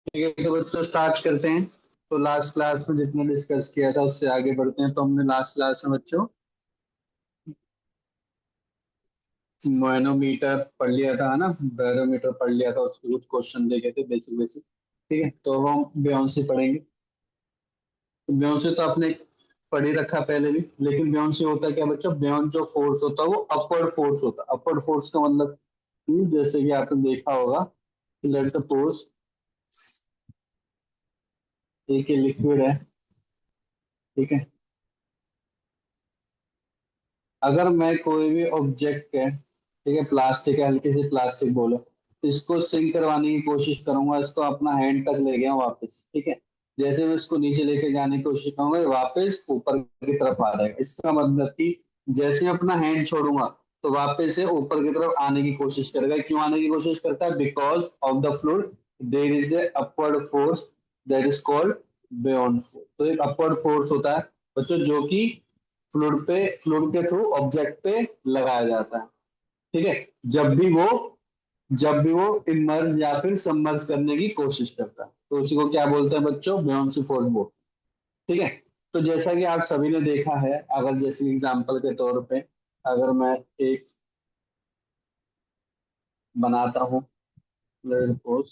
ठीक है, तो बच्चों स्टार्ट करते हैं। तो लास्ट क्लास में जितना डिस्कस किया था उससे आगे बढ़ते हैं। तो हमने लास्ट क्लास में बच्चों मैनोमीटर पढ़ लिया था, है ना, बैरोमीटर पढ़ लिया था, उसके कुछ क्वेश्चन देखे थे बेसिक बेसिक। ठीक है, तो अब हम बेयोंसी पढ़ेंगे। तो बेयोंसी तो आपने पढ़ ही रखा पहले भी, लेकिन बेयोंसी होता है क्या बच्चों? बेयोंड जो फोर्स होता है वो अपवर्ड फोर्स होता है। अपवर्ड फोर्स का मतलब कि जैसे कि आपने देखा होगा कि लेट्स सपोज एक लिक्विड है, ठीक है। अगर मैं कोई भी ऑब्जेक्ट है, ठीक है, प्लास्टिक है, हल्की सी प्लास्टिक बोलो, इसको सिंक करवाने की कोशिश करूंगा, इसको अपना हैंड तक ले गया वापस, ठीक है। जैसे मैं इसको नीचे लेके जाने की कोशिश करूंगा, ये वापस ऊपर की तरफ आ जाएगा। इसका मतलब कि जैसे मैं अपना हैंड छोड़ूंगा तो वापस से ऊपर की तरफ आने की कोशिश करेगा। क्यों आने की कोशिश करता है? Because of the fluid there is a upward force that is called buoyant force. तो एक अपवर्ड फोर्स होता है बच्चों जो कि फ्लूइड के थ्रू ऑब्जेक्ट पे लगाया जाता है, ठीक है। जब भी वो जब भी वो इमर्ज या फिर सबमर्ज करने की कोशिश करता है, तो उसी को क्या बोलते हैं बच्चों? बेयोंसी फोर्स बोल, ठीक है। तो जैसा कि आप सभी ने देखा है, अगर जैसे एग्जांपल के तौर पे अगर मैं एक बनाता हूँ, सपोज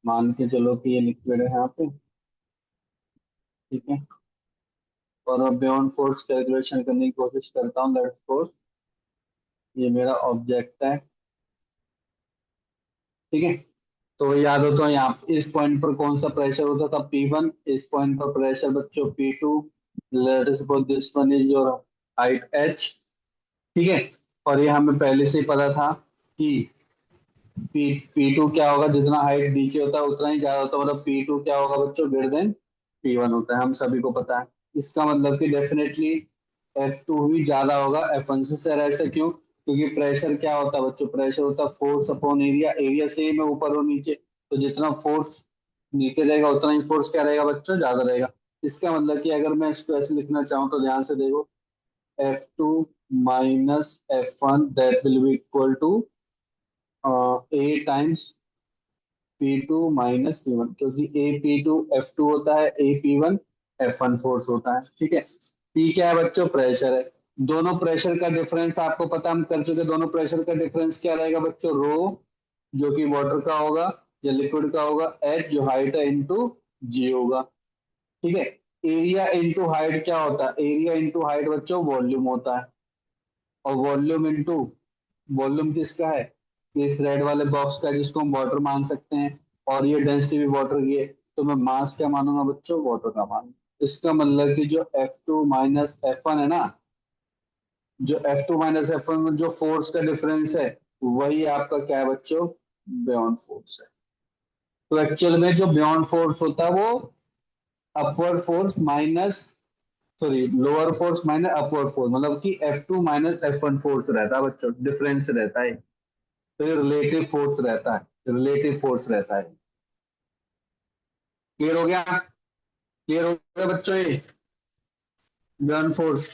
मान के चलो कि ये लिक्विड है यहाँ पे, ठीक है। और मैं बियॉन्ड फोर्स कैलकुलेशन करने की कोशिश करता हूँ। लेट्स सपोज ये मेरा ऑब्जेक्ट है, ठीक है। तो याद हो तो यहाँ इस पॉइंट पर कौन सा प्रेशर होता था? P1। इस पॉइंट पर प्रेशर बच्चों P2। Let us suppose this one is your height H, ठीक है। और ये हमें पहले से ही पता था कि P2 क्या होगा? जितना हाइट नीचे होता है उतना ही ज्यादा होता है, मतलब P2 क्या होगा बच्चों? ग्रेटर देन P1 होता है, हम सभी को पता है। इसका मतलब कि डेफिनेटली F2 भी ज्यादा होगा F1 से। सर ऐसा क्यों? क्योंकि प्रेशर क्या होता है बच्चों? प्रेशर होता है फोर्स अपॉन एरिया। एरिया से ही मैं ऊपर और नीचे, तो जितना फोर्स नीचे रहेगा उतना ही फोर्स क्या रहेगा बच्चों? ज्यादा रहेगा। इसका मतलब कि अगर मैं इसको ऐसे लिखना चाहूँ तो ध्यान से देखो, F2 minus F1 that will be equal to A times P2 minus P1, क्योंकि ए P2 F2 होता है, ए P1 F1 फोर्स होता है, ठीक है। P क्या है बच्चों? प्रेशर है। दोनों प्रेशर का डिफरेंस आपको पता, हम कर चुके। दोनों प्रेशर का डिफरेंस क्या रहेगा बच्चों? रो, जो कि वाटर का होगा या लिक्विड का होगा, H जो हाइट है इंटू जी होगा, ठीक है। एरिया इंटू हाइट क्या होता है? एरिया इंटू हाइट बच्चों वॉल्यूम होता है। और वॉल्यूम इंटू वॉल्यूम किसका है? इस रेड वाले बॉक्स का, जिसको हम वाटर मान सकते हैं। और ये डेंसिटी भी वाटर की है, तो मैं मास क्या मानूंगा बच्चों? वाटर का मानूंगा। इसका मतलब कि जो F2 माइनस F1 है ना, जो F2 माइनस F1 में जो फोर्स का डिफरेंस है, वही आपका क्या है बच्चों? बियॉन्ड फोर्स है। तो एक्चुअल में जो बियॉन्ड फोर्स होता है वो upward force minus, sorry, lower force minus upward force, मतलब कि F2 माइनस F1 फोर्स रहता है बच्चों, डिफरेंस रहता है। तो ये रिलेटिव फोर्स रहता है, रिलेटिव फोर्स रहता है। क्लियर हो गया? क्लियर हो गया बच्चों ये बियॉन्ड फोर्स?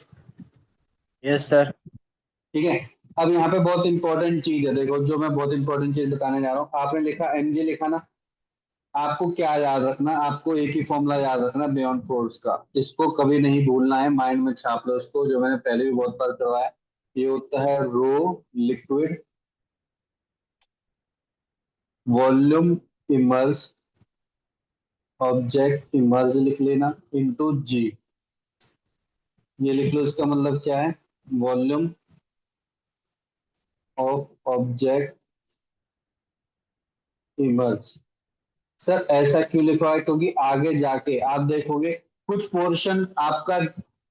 Yes sir. ठीक है। अब यहाँ पे बहुत इंपॉर्टेंट चीज है, देखो जो मैं बहुत इंपॉर्टेंट चीज बताने जा रहा हूँ। आपने लिखा mg लिखा ना, आपको क्या याद रखना? आपको एक ही फॉर्मूला याद रखना बियॉन्ड फोर्स का। इसको कभी नहीं भूलना है, माइंड में छाप लो इसको, जो मैंने पहले भी बहुत बार करवाया। ये होता है रो liquid volume immerse object emerge लिख लेना इनटू जी। ये लिख लो, इसका मतलब क्या है? Volume of object emerge. Sir ऐसा क्यों लिखा है? क्योंकि आगे जाके आप देखोगे कुछ पोर्शन आपका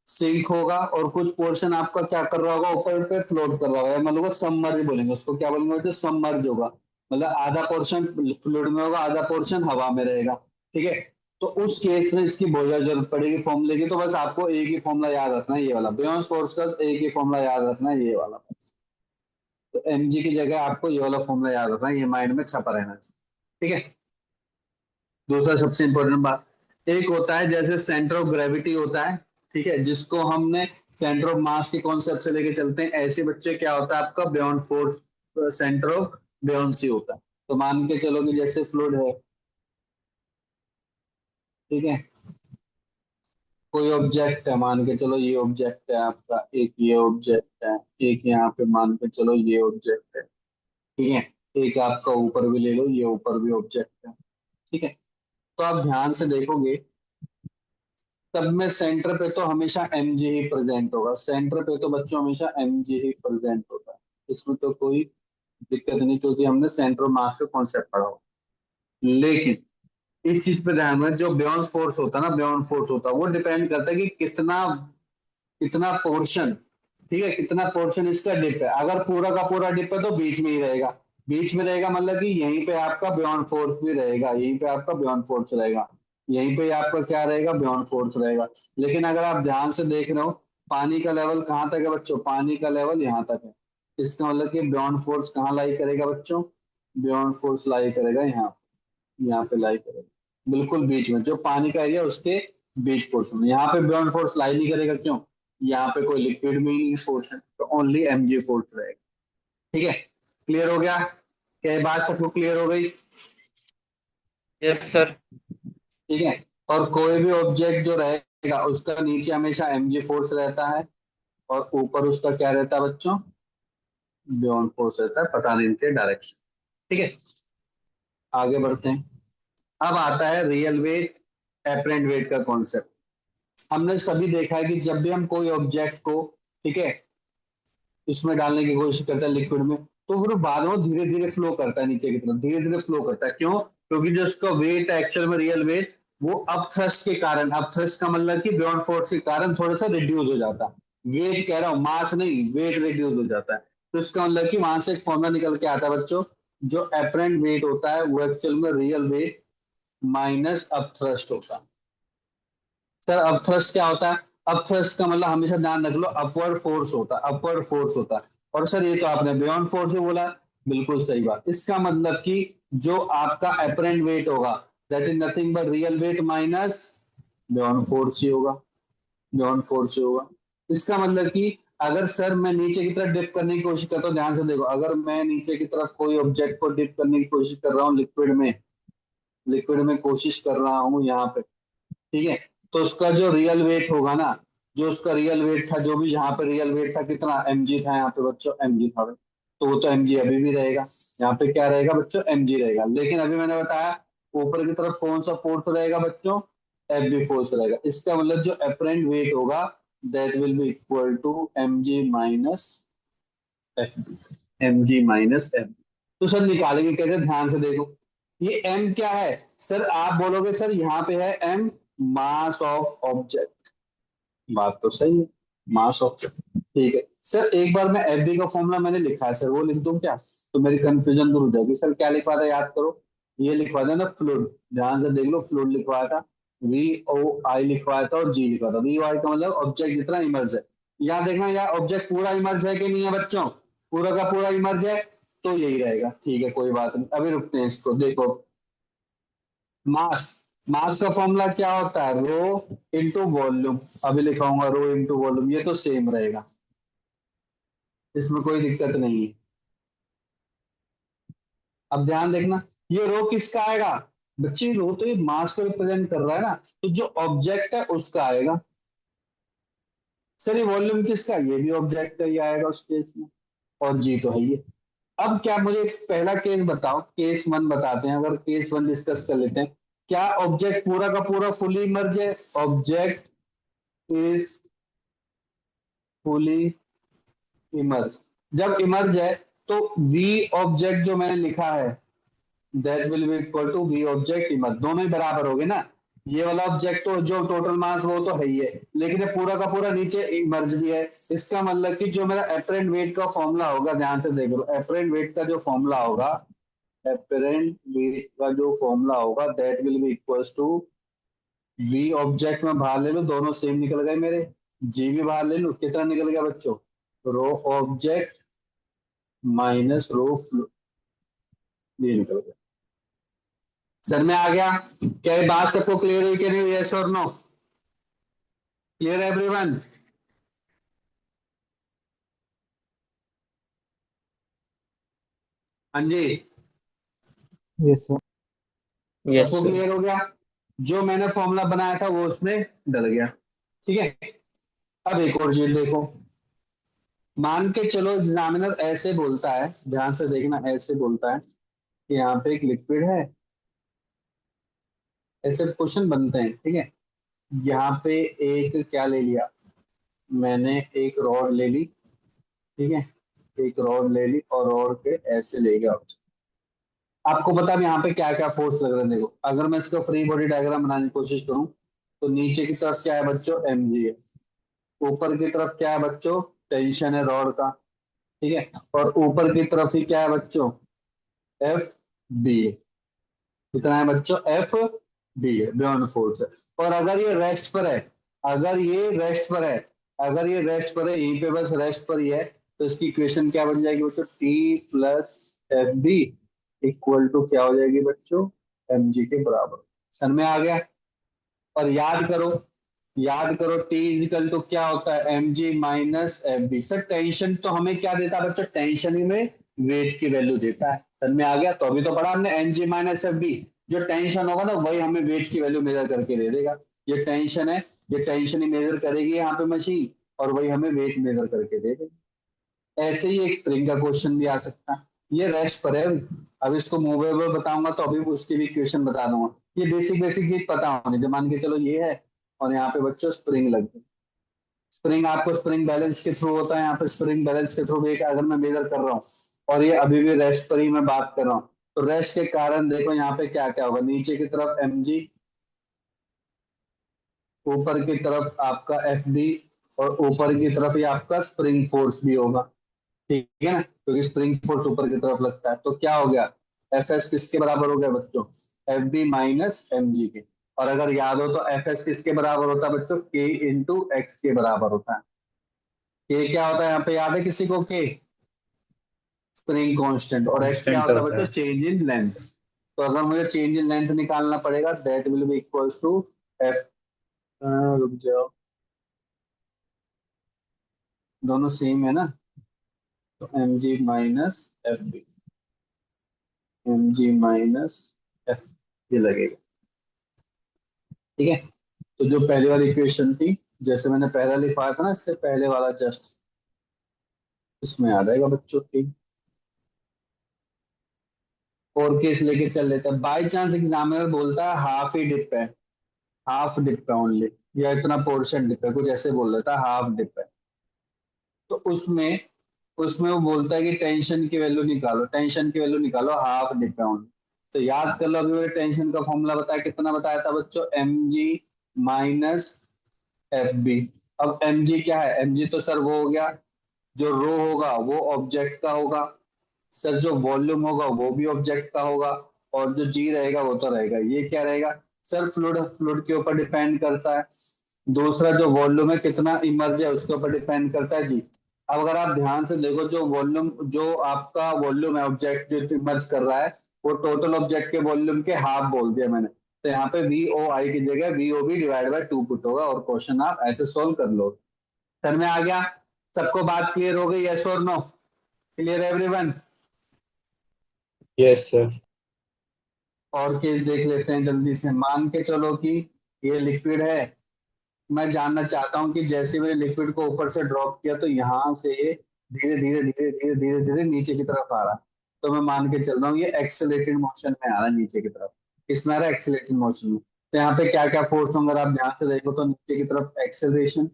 सिंक होगा और कुछ पोर्शन आपका क्या कर रहा होगा? ऊपर पे फ्लोट कर रहा होगा, मतलब सबमर्ज बोलेंगे उसको। क्या बोलेंगे? तो सबमर्ज होगा, मतलब आधा पोर्शन फ्लूइड में होगा, आधा पोर्शन हवा में रहेगा, ठीक है। तो उस केस में इसकी बहुत ज्यादा जरूरत पड़ेगी फॉर्मूले की। तो बस आपको एक ही फॉर्मूला याद रखना है, ये वाला बियॉन्ड फोर्स का एक ही फॉर्मूला याद रखना है, ये वाला। तो mg की जगह आपको ये वाला फॉर्मूला याद रखना है, ये माइंड में छपा रहना चाहिए, ठीक है। दूसरा सबसे इंपॉर्टेंट बात, एक होता है जैसे सेंटर ऑफ ग्रेविटी होता है, ठीक है, जिसको हमने सेंटर ऑफ मास के कॉन्सेप्ट से लेके चलते हैं, ऐसे बच्चे क्या होता है आपका बियॉन्ड फोर्स सेंटर ऑफ बियॉन्सी होता है। तो मान के चलो कि जैसे फ्लूइड है, ठीक है, कोई ऑब्जेक्ट है, मान के चलो ये ऑब्जेक्ट है आपका, एक ये ऑब्जेक्ट है, एक यहाँ पे मान के चलो ये ऑब्जेक्ट है, ठीक है, एक आपका ऊपर भी ले लो, ये ऊपर भी ऑब्जेक्ट है, ठीक है। तो आप ध्यान से देखोगे, तब में सेंटर पे तो हमेशा एम जी ही प्रेजेंट होगा, सेंटर पे तो बच्चों हमेशा एम जी ही प्रेजेंट होता है, इसमें तो कोई दिक्कत नहीं, क्योंकि हमने सेंटर ऑफ मास का कॉन्सेप्ट पढ़ा हो। लेकिन इस चीज पे ध्यान में, जो बियॉन्ड फोर्स होता है ना, बियॉन्ड फोर्स होता है वो डिपेंड करता है कि कितना कितना पोर्शन, ठीक है, कितना पोर्शन इसका डिप है। अगर पूरा का पूरा डिप है तो बीच में ही रहेगा, बीच में रहेगा मतलब कि यहीं पे आपका बियॉन्ड फोर्स भी रहेगा, यहीं पे आपका बियॉन्ड फोर्स रहेगा, यहीं पे आपका क्या रहेगा, बियॉन्ड फोर्स रहेगा। लेकिन अगर आप ध्यान से देख रहे हो, पानी का लेवल कहाँ तक है बच्चों, पानी का लेवल यहाँ तक है, इसका मतलब कि बियॉन्ड फोर्स कहाँ लाई करेगा बच्चों, बियॉन्ड फोर्स लाई करेगा यहाँ पे लाई करेगा, बिल्कुल बीच में, जो पानी का एरिया उसके बीच पोर्शन में। यहाँ पे बियॉन्ड फोर्स लाई नहीं करेगा, क्यों, यहाँ पे कोई लिक्विड में नहीं फोर्स है, तो ओनली एमजी फोर्स रहेगा। ठीक है, क्लियर हो गया, क्या ये बात सबको क्लियर हो गई? Yes sir. ठीक है, और कोई भी ऑब्जेक्ट जो रहेगा उसका नीचे हमेशा एमजी फोर्स रहता है, और ऊपर उसका क्या रहता है बच्चों, बियॉन्ड फोर्स रहता है, पता नहीं इनके डायरेक्शन। ठीक है, आगे बढ़ते हैं। अब आता है रियल वेट, एपरेंट वेट का कॉन्सेप्ट। हमने सभी देखा है कि जब भी हम कोई ऑब्जेक्ट को, ठीक है, उसमें डालने की कोशिश करता है लिक्विड में, तो फिर बाद में धीरे धीरे फ्लो करता है नीचे की तरफ, धीरे धीरे फ्लो करता है, क्यों, क्योंकि जो उसका वेट है एक्चुअल में, रियल वेट, वो अपथ्रस्ट के कारण, अपथ्रस्ट का मतलब कि बियॉन्ड फोर्स के कारण थोड़ा सा रिड्यूस हो जाता है, वेट कह रहा हूँ, मास नहीं, वेट रिड्यूस हो जाता है। तो इसका मतलब कि वहां से एक फॉर्मूला निकल के आता है बच्चों, जो अपरेंट वेट होता है वो एक्चुअल में रियल वेट माइनस अपथ्रस्ट होता है। सर अपथ्रस्ट क्या होता है, अपथ्रस्ट का मतलब हमेशा ध्यान रख लो, अपवर्ड फोर्स होता है, अपवर्ड फोर्स होता है। और सर ये तो आपने बियॉन्ड फोर्स ही बोला, बिल्कुल सही बात। इसका मतलब कि जो आपका अपरेंट वेट होगा, that is nothing but real weight minus buoyant force ही होगा, बियॉन्ड फोर्स ही होगा। इसका मतलब कि अगर सर मैं नीचे की तरफ डिप करने की कोशिश करता हूँ, ध्यान से देखो, अगर मैं नीचे की तरफ कोई ऑब्जेक्ट को डिप करने की कोशिश कर रहा हूँ लिक्विड में, लिक्विड में कोशिश कर रहा हूँ यहाँ पे, ठीक है, तो उसका जो रियल वेट होगा ना, जो उसका रियल वेट था, जो भी यहाँ पे रियल वेट था, कितना एमजी था यहाँ पे बच्चों, एमजी था, तो वो तो एमजी अभी भी रहेगा, यहाँ पे क्या रहेगा बच्चों, एमजी रहेगा। लेकिन अभी मैंने बताया ऊपर की तरफ कौन सा फोर्स रहेगा बच्चों, एफ बी फोर्स रहेगा। इसका मतलब जो अपरेंट वेट होगा, that will be equal to M G minus F B, M G minus F B. तो सर निकालेंगे कैसे, ध्यान से देखो, ये एम क्या है, सर आप बोलोगे सर यहाँ पे है एम, मास ऑफ ऑब्जेक्ट, बात तो सही है, मास ऑफ, ठीक है। सर एक बार मैं एफ बी का फॉर्मूला मैंने लिखा है सर, वो लिख दूं क्या, तो मेरी कंफ्यूजन दूर हो जाएगी। सर क्या लिखवा था याद करो, ये लिखवा था ना फ्लूइड, ध्यान से देख लो, फ्लूइड लिखवाया था, वी ओ आई लिखवाया था, और जी लिखवा था। वी ओ आई का मतलब ऑब्जेक्ट जितना इमर्ज है, यहाँ देखना यहाँ ऑब्जेक्ट पूरा इमर्ज है कि नहीं है बच्चों, पूरा का पूरा इमर्ज है, तो यही रहेगा, ठीक है, कोई बात नहीं। अभी रुकते हैं इसको, देखो मास, मास का फॉर्मूला क्या होता है, रो इंटू वॉल्यूम, अभी लिखाऊंगा रो इंटू वॉल्यूम, ये तो सेम रहेगा, इसमें कोई दिक्कत नहीं है। अब ध्यान देखना, ये रो किसका आएगा बच्चे, रो तो ये मास को रिप्रेजेंट कर रहा है ना, तो जो ऑब्जेक्ट है उसका आएगा। सर ये वॉल्यूम किसका, ये भी ऑब्जेक्ट का ही आएगा उस केस में, और जी तो है ये। अब क्या, मुझे पहला केस बताओ, केस वन बताते हैं, अगर केस वन डिस्कस कर लेते हैं, क्या ऑब्जेक्ट पूरा का पूरा फुली इमर्ज है, ऑब्जेक्ट इज फुली इमर्ज, जब इमर्ज है तो वी ऑब्जेक्ट जो मैंने लिखा है, that will be equal to V object emerge, दोनों ही बराबर हो गए ना, ये वाला ऑब्जेक्ट तो जो टोटल मास वो तो है ही है, लेकिन ये पूरा का पूरा नीचे इमर्ज भी है। इसका मतलब कि जो मेरा एपरेंट वेट का फॉर्मूला होगा, ध्यान से देख लो, एपरेंट वेट का जो फॉर्मूला होगा, एपरेंट वेट का जो फॉर्मूला होगा, that will be equals to V object में बाहर ले लो, दोनों सेम निकल गए मेरे, जी भी बाहर ले लो, कितना निकल गया बच्चों, रो ऑब्जेक्ट माइनस रो फ्लो, ये निकल गया। सर में आ गया, क्या ये बात सबको क्लियर हुई कि नहीं, यस और नो? Clear everyone? हाँ जी, यस सर। यस सबको सर। क्लियर हो गया? जो मैंने फॉर्मूला बनाया था वो उसमें डल गया। ठीक है, अब एक और चीज देखो। मान के चलो एग्जामिनर ऐसे बोलता है, ध्यान से देखना, ऐसे बोलता है कि यहाँ पे एक लिक्विड है, ऐसे क्वेश्चन बनते हैं। ठीक है, यहाँ पे एक क्या ले लिया मैंने, एक रॉड ले ली। ठीक है, एक रॉड ले ली और रॉड के ऐसे ले गया। आपको पता है यहाँ पे क्या क्या फोर्स लग रहा है। देखो, अगर मैं इसका फ्री बॉडी डायग्राम बनाने की कोशिश करूं तो नीचे की तरफ क्या है बच्चों, mg है। ऊपर की तरफ क्या है बच्चों, टेंशन है रॉड का। ठीक है, और ऊपर की तरफ ही क्या है बच्चों, एफ बी है। कितना है बच्चों, एफ बी है, बियॉन्ड फोर्स है। और अगर ये रेस्ट पर है, अगर ये रेस्ट पर है, अगर ये रेस्ट पर है, यहीं पे बस रेस्ट पर ही है, तो इसकी इक्वेशन क्या बन जाएगी बच्चों, T plus F B equal to क्या हो जाएगी बच्चों, एम जी के बराबर। सन में आ गया? और याद करो, याद करो, टी इजिकल टू क्या होता है, M G minus F B. Sir tension तो हमें क्या देता है बच्चों, टेंशन ही में वेट की वैल्यू देता है। समझ में आ गया? तो अभी तो पढ़ा हमने M G minus F B, जो टेंशन होगा ना वही हमें वेट की वैल्यू मेजर करके दे देगा। ये टेंशन है, ये टेंशन ही मेजर करेगी यहाँ पे मशीन, और वही हमें वेट मेजर करके दे देगी। ऐसे ही एक स्प्रिंग का क्वेश्चन भी आ सकता है। ये रेस्ट पर है, अब इसको मूवेबल बताऊंगा तो अभी उसकी भी क्वेश्चन बता दूंगा। ये बेसिक बेसिक चीज पता होनी, जो मान के चलो ये है और यहाँ पे बच्चों स्प्रिंग लग गई। स्प्रिंग आपको स्प्रिंग बैलेंस के थ्रू होता है, यहाँ पे स्प्रिंग बैलेंस के थ्रू भी अगर मैं मेजर कर रहा हूँ और ये अभी भी रेस्ट पर ही मैं बात कर रहा हूँ, तो रेस्ट के कारण देखो यहाँ पे क्या क्या होगा, नीचे की तरफ एम जी, ऊपर की तरफ आपका एफ डी, और ऊपर की तरफ ये आपका स्प्रिंग फोर्स भी होगा। ठीक है ना, क्योंकि स्प्रिंग फोर्स ऊपर की तरफ लगता है। तो क्या हो गया, एफ एस किसके बराबर हो गया बच्चों, F B minus M G के। और अगर याद हो तो एफ एस किसके बराबर होता है बच्चों, के इंटू एक्स के बराबर होता है। के क्या होता है यहाँ पे, याद है किसी को, के स्प्रिंग कांस्टेंट, और एक्स क्या कांस्टेंट होता है होता बच्चों, है। Change in length. तो अगर मुझे चेंज इन लेंथ निकालना पड़ेगा, that will be equals to F, रुक जाओ, दोनों सेम है ना, तो M G minus F B, M G minus F, ये लगेगा। ठीक है, तो जो पहली वाली इक्वेशन थी, जैसे मैंने पहला लिखवाया था ना, इससे पहले वाला जस्ट इसमें आ जाएगा बच्चों। ठीक, और केस लेके चल लेते हैं। बाई चांस एग्जामिनर बोलता है हाफ ही डिप है, हाफ डिप है ओनली, या इतना पोर्शन डिप है, कुछ ऐसे बोल देता है, हाफ डिप है। तो उसमें उसमें वो बोलता है कि टेंशन की वैल्यू निकालो, टेंशन की वैल्यू निकालो, हाफ डिप है ओनली। तो याद कर लो, अभी मैंने टेंशन का फॉर्मूला बताया, कितना बताया था बच्चों, M G minus F B. अब एम जी क्या है, एम जी तो सर वो हो गया, जो रो होगा वो ऑब्जेक्ट का होगा, सर जो वॉल्यूम होगा वो भी ऑब्जेक्ट का होगा, और जो जी रहेगा वो तो रहेगा। ये क्या रहेगा सर, फ्लूइड, फ्लूइड के ऊपर डिपेंड करता है। दूसरा जो वॉल्यूम है कितना इमर्ज है उसके ऊपर डिपेंड करता है जी। अब अगर आप ध्यान से देखो, जो वॉल्यूम, जो आपका वॉल्यूम है ऑब्जेक्ट जो इमर्ज कर रहा है, वो टोटल ऑब्जेक्ट के वॉल्यूम के हाफ बोल दिया मैंने। तो यहाँ पे वी ओ आई की जगह V O B divide by two put होगा, और क्वेश्चन आप ऐसे सोल्व कर लो। सर में आ गया? सबको बात क्लियर हो गई, यस और no? Clear everyone? Yes sir. और केस देख लेते हैं जल्दी से। मान के चलो कि ये लिक्विड है, मैं जानना चाहता हूं कि जैसे मैंने लिक्विड को ऊपर से ड्रॉप किया तो यहाँ से ये धीरे धीरे धीरे धीरे धीरे धीरे नीचे की तरफ आ रहा है। तो मैं मान के चल रहा हूँ ये एक्सेलरेटेड मोशन में आ रहा है नीचे की तरफ। किसमें आ रहा है, एक्सेलरेटेड मोशन में। तो यहाँ पे क्या क्या फोर्स होंगे, अगर आप ध्यान से देखो तो नीचे की तरफ एक्सेलरेशन,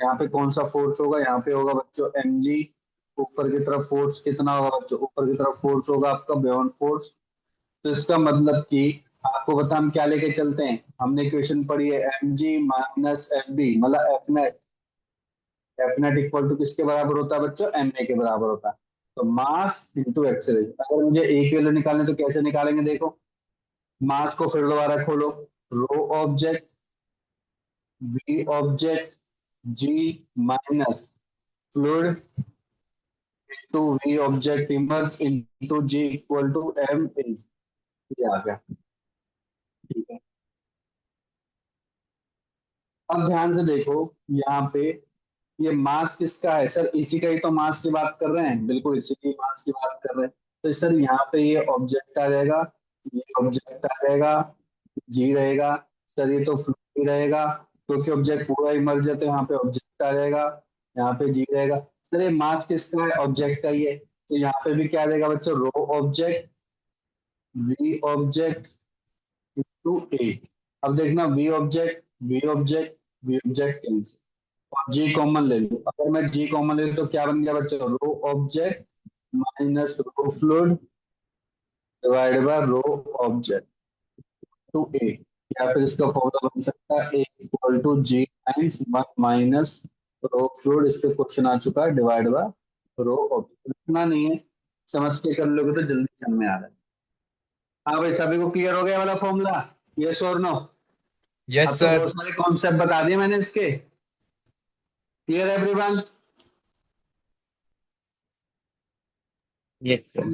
यहाँ पे कौन सा फोर्स होगा, यहाँ पे होगा बच्चों एम जी। ऊपर की तरफ फोर्स कितना होगा बच्चों, ऊपर की तरफ फोर्स होगा आपका बियॉन्ड फोर्स। तो इसका मतलब कि आपको पता हम क्या लेके चलते हैं, हमने इक्वेशन पढ़ी है M G minus F B, मतलब F net, F net equal to किसके बराबर होता है बच्चों, एम ए के बराबर होता है। तो मास इंटू एक्सेलरेशन। अगर मुझे एक वैल्यू निकालने तो कैसे निकालेंगे, देखो, मास को फिर दोबारा खोलो, rho object, V object, G minus fluid to V object emerge into G equal to M in. ये आ गया। ठीक है, अब ध्यान से देखो, यहाँ पे ये मास किसका है सर? इसी का ही तो मास की बात कर रहे हैं, बिल्कुल इसी की मास की बात कर रहे हैं। तो सर यहाँ पे ये ऑब्जेक्ट आ जाएगा, ये ऑब्जेक्ट आ जाएगा, जी रहेगा। सर ये तो फ्लूइड रहेगा, क्योंकि ऑब्जेक्ट पूरा इमर्ज है तो यहाँ पे ऑब्जेक्ट आ जाएगा, यहाँ पे जी रहेगा। सर ये मास किसका है? ऑब्जेक्ट का ही है, तो यहाँ पे भी क्या रहेगा बच्चों? Rho object, V object to A. अब देखना, V object, V object, V object cancel, और जी कॉमन ले लो। अगर मैं जी कॉमन ले लूं तो क्या बन गया बच्चों? Rho object minus rho fluid divide by rho object to A. या फिर इसका फॉर्मूला बन सकता है A equal to G times one minus rho fluid, इस पे क्वेश्चन आ चुका है, डिवाइड बाय रो ऑब्जेक्ट। लिखना नहीं है, समझ के कर लोगे तो जल्दी समझ में आ रहा है। हाँ भाई, सभी को क्लियर हो गया वाला फॉर्मूला? यस और नो? यस अब तो सर। बहुत सारे कॉन्सेप्ट बता दिए मैंने इसके। Clear everyone? Yes sir.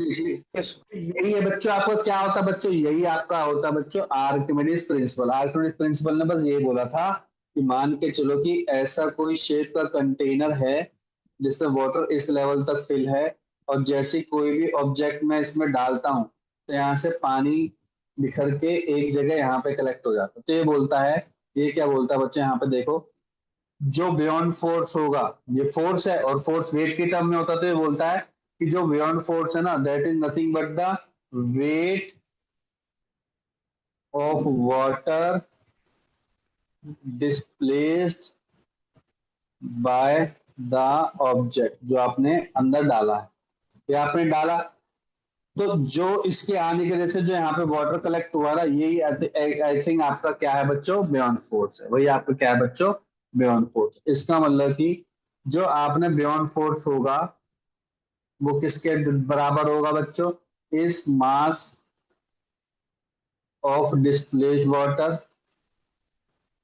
यही है बच्चों, आपको क्या होता है बच्चों? यही आपका होता है बच्चों आर्किमिडीज प्रिंसिपल। आर्किमिडीज प्रिंसिपल ने बस ये बोला था कि मान के चलो कि ऐसा कोई शेप का कंटेनर है जिसमें वाटर इस लेवल तक फिल है, और जैसे कोई भी ऑब्जेक्ट मैं इसमें डालता हूँ तो यहाँ से पानी बिखर के एक जगह यहाँ पे कलेक्ट हो जाता है। तो ये बोलता है, ये क्या बोलता है बच्चे? यहाँ पे देखो, जो बियॉन्ड फोर्स होगा, ये फोर्स है और फोर्स वेट के टर्म में होता है, तो ये बोलता है कि जो बियॉन्ड फोर्स है ना, that is nothing but the weight of water displaced by the object, जो आपने अंदर डाला है, ये आपने डाला, तो जो इसके आने की वजह से जो यहाँ पे वाटर कलेक्ट हुआ ना, यही आई थिंक आपका क्या है बच्चों? बियॉन्ड फोर्स है। वही आपका क्या है बच्चों? Beyond force. इसका मतलब कि जो आपने बियॉन्ड फोर्स होगा वो किसके बराबर होगा बच्चों? इस मास of displaced water,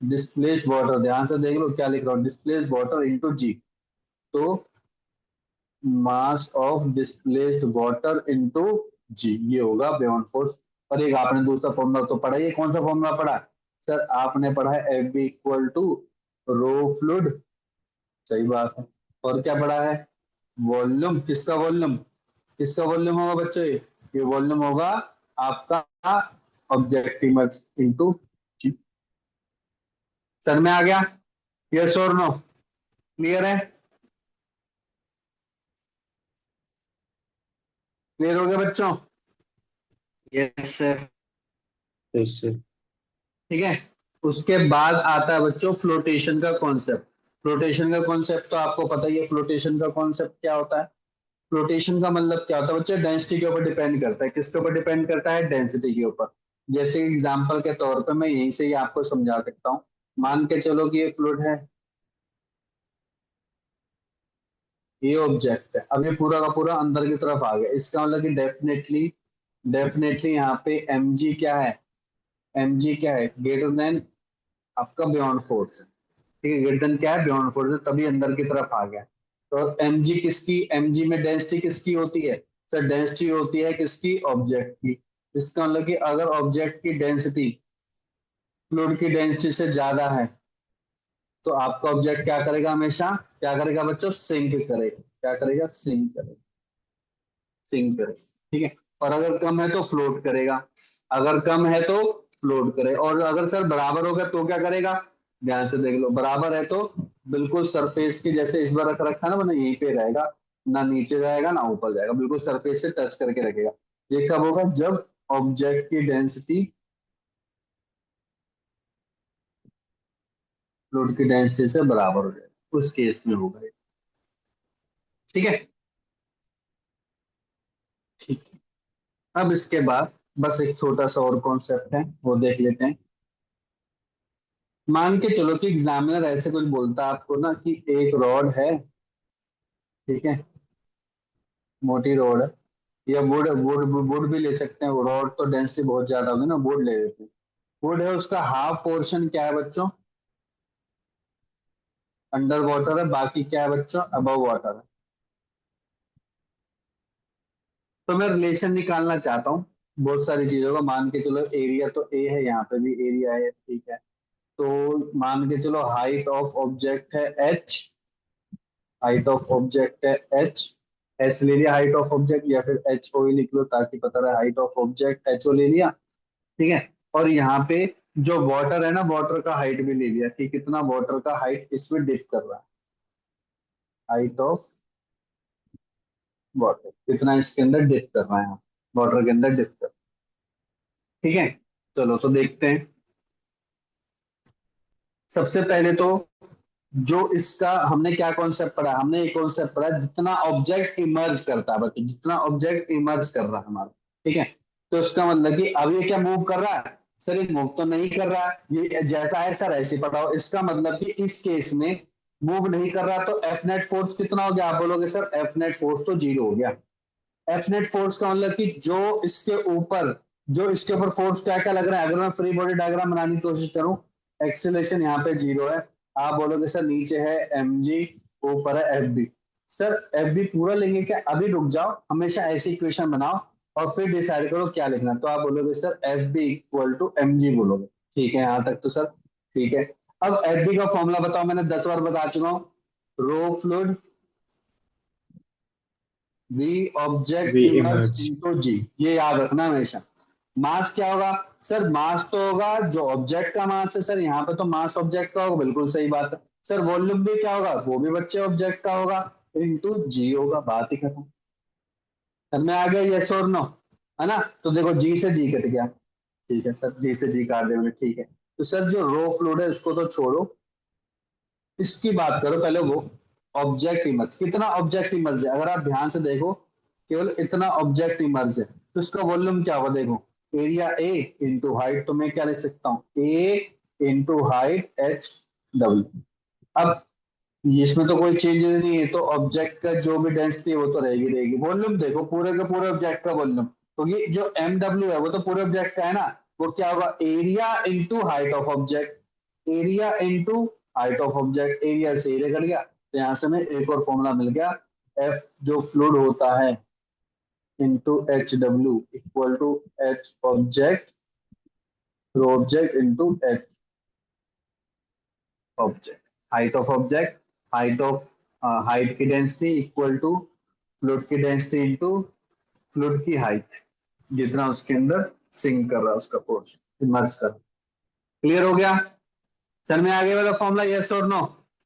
displaced water, ध्यान से देख लो क्या लिख रहा हूँ, डिस्प्लेस्ड वाटर इनटू जी। तो mass of displaced water into G, ये होगा बियॉन्ड फोर्स। और एक आपने दूसरा फॉर्मूला तो पढ़ा ही है। कौन सा फॉर्मूला पढ़ा सर? आपने पढ़ा है F B equal to rho fluid, सही बात है। और क्या पढ़ा है? वॉल्यूम। किसका वॉल्यूम? किसका वॉल्यूम होगा बच्चों? ये वॉल्यूम होगा आपका ऑब्जेक्टिव इंटू जी। सर में आ गया? यस और नो? क्लियर है? क्लियर हो गया बच्चों? Yes sir. Yes sir. ठीक है। उसके बाद आता है बच्चों फ्लोटेशन का कॉन्सेप्ट। फ्लोटेशन का कॉन्सेप्ट तो आपको पता ही है। फ्लोटेशन का कॉन्सेप्ट क्या होता है? फ्लोटेशन का मतलब क्या होता है बच्चों? डेंसिटी के ऊपर डिपेंड करता है। किसके ऊपर डिपेंड करता है? डेंसिटी के ऊपर। जैसे एग्जांपल के तौर पे मैं यहीं से ही आपको समझा सकता हूँ। मान के चलो कि ये फ्लूइड है, ये ऑब्जेक्ट है, अब ये पूरा का पूरा अंदर की तरफ आ गया, इसका मतलब कि डेफिनेटली डेफिनेटली यहाँ पे mg क्या है? mg क्या है? ग्रेटर देन आपका बियॉन्ड फोर्स है। ठीक है, ग्रेटर देन क्या है? बियॉन्ड फोर्स है, तभी अंदर की तरफ आ गया। तो mg किसकी? mg में डेंसिटी किसकी होती है सर? डेंसिटी होती है किसकी? ऑब्जेक्ट की। इसका मतलब कि अगर ऑब्जेक्ट की डेंसिटी फ्लूइड की डेंसिटी से ज्यादा है तो आपका ऑब्जेक्ट क्या करेगा? हमेशा क्या करेगा बच्चों? सिंक करेगा। क्या करेगा? सिंक करेगा, सिंक करेगा। ठीक है। और अगर कम है तो फ्लोट करेगा, अगर कम है तो फ्लोट करेगा। और अगर सर बराबर होगा तो क्या करेगा? ध्यान से देख लो, बराबर है तो बिल्कुल सरफेस के जैसे इस बार रख रखा है ना, मतलब यहीं पे रहेगा, ना नीचे जाएगा ना ऊपर जाएगा, बिल्कुल सरफेस से टच करके रखेगा। ये कब होगा? जब ऑब्जेक्ट की डेंसिटी फ्लूइड की डेंसिटी से बराबर हो जाए, उस केस में होगा ये। ठीक है। ठीक है। अब इसके बाद बस एक छोटा सा और कॉन्सेप्ट है, वो देख लेते हैं। मान के चलो कि एग्जामिनर ऐसे कुछ बोलता है आपको ना कि एक रॉड है, ठीक है, मोटी रॉड है, या वुड वुड वुड भी ले सकते हैं। रॉड तो डेंसिटी बहुत ज्यादा होगी ना, वुड ले लेते हैं। वुड है, उसका हाफ पोर्शन क्या है बच्चों? अंडर वाटर है, बाकी क्या है बच्चों? अबव वाटर है। तो मैं रिलेशन निकालना चाहता हूँ बहुत सारी चीजों का। मान के चलो एरिया तो ए है, यहाँ पे भी एरिया है, ठीक है। तो मान के चलो हाइट ऑफ ऑब्जेक्ट है h, हाइट ऑफ ऑब्जेक्ट है h, h ले लिया हाइट ऑफ ऑब्जेक्ट, या फिर एच ओ ही लिख लो ताकि पता रहे height of object H O ले लिया। ठीक है, और यहाँ पे जो वाटर है ना, वाटर का हाइट भी ले लिया कि कितना वाटर का हाइट इसमें डिप कर रहा है, हाइट ऑफ वाटर कितना इसके अंदर डिप कर रहा है, वाटर के अंदर डिप कर। ठीक है, चलो तो देखते हैं। सबसे पहले तो जो इसका हमने क्या कॉन्सेप्ट पढ़ा, हमने एक कॉन्सेप्ट पढ़ा जितना ऑब्जेक्ट इमर्ज करता है, बल्कि जितना ऑब्जेक्ट इमर्ज कर रहा है हमारा। ठीक है, तो इसका मतलब कि अब ये क्या मूव कर रहा है, सर ये मूव तो नहीं कर रहा है, ये जैसा है सर ऐसे पढ़ाओ। इसका मतलब कि इस केस में मूव नहीं कर रहा, तो एफ नेट फोर्स कितना हो गया, आप बोलोगे सर एफ नेट फोर्स तो 0 हो गया। एफ नेट फोर्स का मतलब कि जो इसके ऊपर फोर्स क्या क्या लग रहा है, अगर मैं फ्री बॉडी डायग्राम बनाने की कोशिश करूं, एक्सेलरेशन यहाँ पे 0 है, आप बोलोगे सर नीचे है एम जी, ऊपर है F B. Sir F B पूरा लेंगे क्या, अभी रुक जाओ, हमेशा ऐसी इक्वेशन बनाओ और फिर डिसाइड करो क्या लिखना। तो आप बोलोगे sir F B equal to M G बोलोगे। ठीक है, यहाँ तक तो सर ठीक है। अब एफ बी का फॉर्मूला बताओ, मैंने 10 बार बता चुका हूँ, rho fluid V object We emerge emerge. Into G, ये याद रखना हमेशा। मास क्या होगा, सर मास तो होगा जो ऑब्जेक्ट का मास है, सर यहाँ पे तो मास ऑब्जेक्ट का होगा, बिल्कुल सही बात है। सर वॉल्यूम भी क्या होगा, वो भी बच्चे ऑब्जेक्ट का होगा, इनटू जी होगा, बात ही खत्म। समझ में आ गया, यस और नो, है ना। तो देखो जी से जी कट गया, ठीक है सर, जी से जी काट दिया मैंने, ठीक है। तो सर जो रो फ्लूइड है उसको तो छोड़ो, इसकी बात करो पहले, वो ऑब्जेक्ट इमर्ज, कितना ऑब्जेक्ट इमर्ज है, अगर आप ध्यान से देखो केवल इतना ऑब्जेक्ट इमर्ज है, तो इसका वॉल्यूम क्या होगा, देखो एरिया ए इंटू हाइट, तो मैं क्या लिख सकता हूँ ए इंटू हाइट एच डब्ल्यू। अब इसमें तो कोई चेंज नहीं है, तो ऑब्जेक्ट का जो भी डेंसिटी है वो तो रहेगी रहेगी। वॉल्यूम देखो पूरे के पूरे ऑब्जेक्ट का वॉल्यूम, तो ये जो एम डब्ल्यू है वो तो पूरे ऑब्जेक्ट का है ना, वो क्या होगा area into height of object, area into height of object, area से एरिया कट गया, तो यहाँ से हमें एक और फॉर्मूला मिल गया, एफ जो फ्लूइड होता है into H W equal to H object, rho object into H object, height of object, height of height की डेंसिटी इक्वल टू फ्लूइड की डेंसिटी इंटू फ्लूइड की हाइट, जितना उसके अंदर सिंक कर रहा है उसका पोर्शन इमर्ज कर। क्लियर हो गया, सर में आगे वाला फॉर्मूला, यस और नो,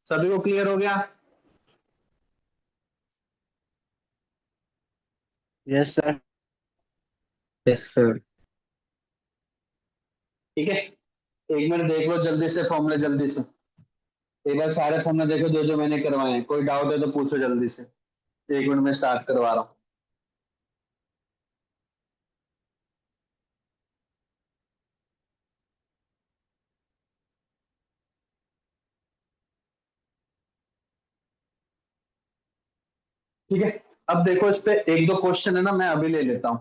सभी को क्लियर हो गया। Yes, sir. Yes, sir. ठीक है, एक मिनट देख लो जल्दी से फॉर्मूला, जल्दी से एक बार सारे फॉर्मूला देखो जो जो मैंने करवाए हैं, कोई डाउट है तो पूछो जल्दी से, 1 मिनट में स्टार्ट करवा रहा हूँ। ठीक है, अब देखो इस पे एक दो क्वेश्चन है ना, मैं अभी ले लेता हूँ,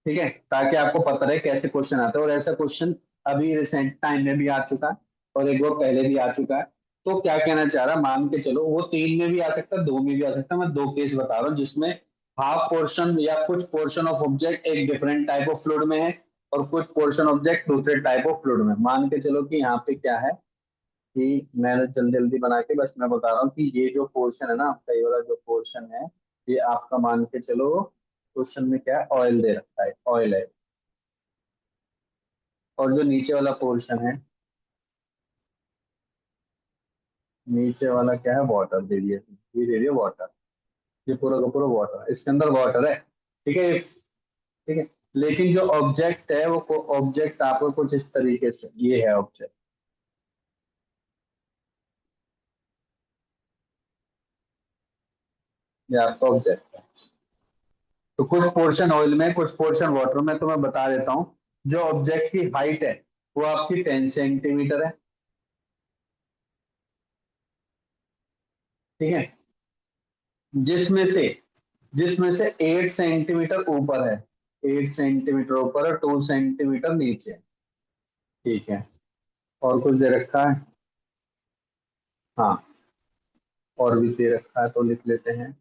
ठीक है, ताकि आपको पता रहे कैसे क्वेश्चन आते हैं, और ऐसा क्वेश्चन अभी रिसेंट टाइम में भी आ चुका है और एक बार पहले भी आ चुका है। तो क्या कहना चाह रहा, मान के चलो वो 3 में भी आ सकता है, 2 में भी आ सकता है, मैं 2 केस बता रहा हूँ जिसमें हाफ पोर्शन या कुछ पोर्शन ऑफ ऑब्जेक्ट एक डिफरेंट टाइप ऑफ फ्लूइड में है और कुछ पोर्शन ऑब्जेक्ट दूसरे टाइप ऑफ फ्लूइड में। मान के चलो कि यहाँ पे क्या है कि मैंने जल्दी जल्दी बना के बस मैं बता रहा हूँ कि ये जो पोर्शन है ना आपका, ये वाला जो पोर्शन है, ये आपका मान के चलो क्वेश्चन में क्या है, ऑयल दे रखा है, ऑयल है, और जो नीचे वाला पोर्शन है, नीचे वाला क्या है, वाटर दे दिया, ये दे दिया वाटर, ये पूरा का पूरा वाटर, इसके अंदर वाटर है। ठीक है, ठीक है, लेकिन जो ऑब्जेक्ट है वो ऑब्जेक्ट आपको कुछ इस तरीके से, ये है ऑब्जेक्ट, ये आपका ऑब्जेक्ट है। तो कुछ पोर्शन ऑयल में कुछ पोर्शन वाटर में, तो मैं बता देता हूँ, जो ऑब्जेक्ट की हाइट है वो आपकी 10 सेंटीमीटर है। ठीक है, जिसमें से जिसमें से 8 सेंटीमीटर ऊपर है, 8 सेंटीमीटर ऊपर है, 2 सेंटीमीटर नीचे। ठीक है, और कुछ दे रखा है, हाँ और भी दे रखा है तो लिख लेते हैं।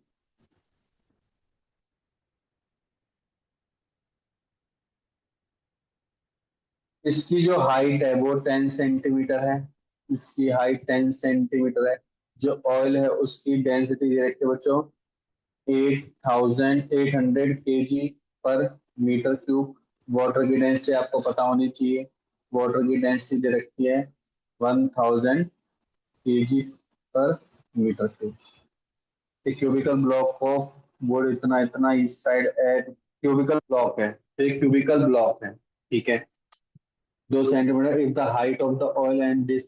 इसकी जो हाइट है वो 10 सेंटीमीटर है, इसकी हाइट 10 सेंटीमीटर है। जो ऑयल है उसकी डेंसिटी दे रखी है बच्चों 8800 kg पर मीटर क्यूब। वाटर की डेंसिटी आपको पता होनी चाहिए, वाटर की डेंसिटी दे रखी है 1000 kg पर मीटर क्यूब। एक क्यूबिकल ब्लॉक ऑफ वुड इतना इतना इस साइड एड क्यूबिकल ब्लॉक है, तो एक क्यूबिकल ब्लॉक है, ठीक है 2 centimetre. If the height of the oil and this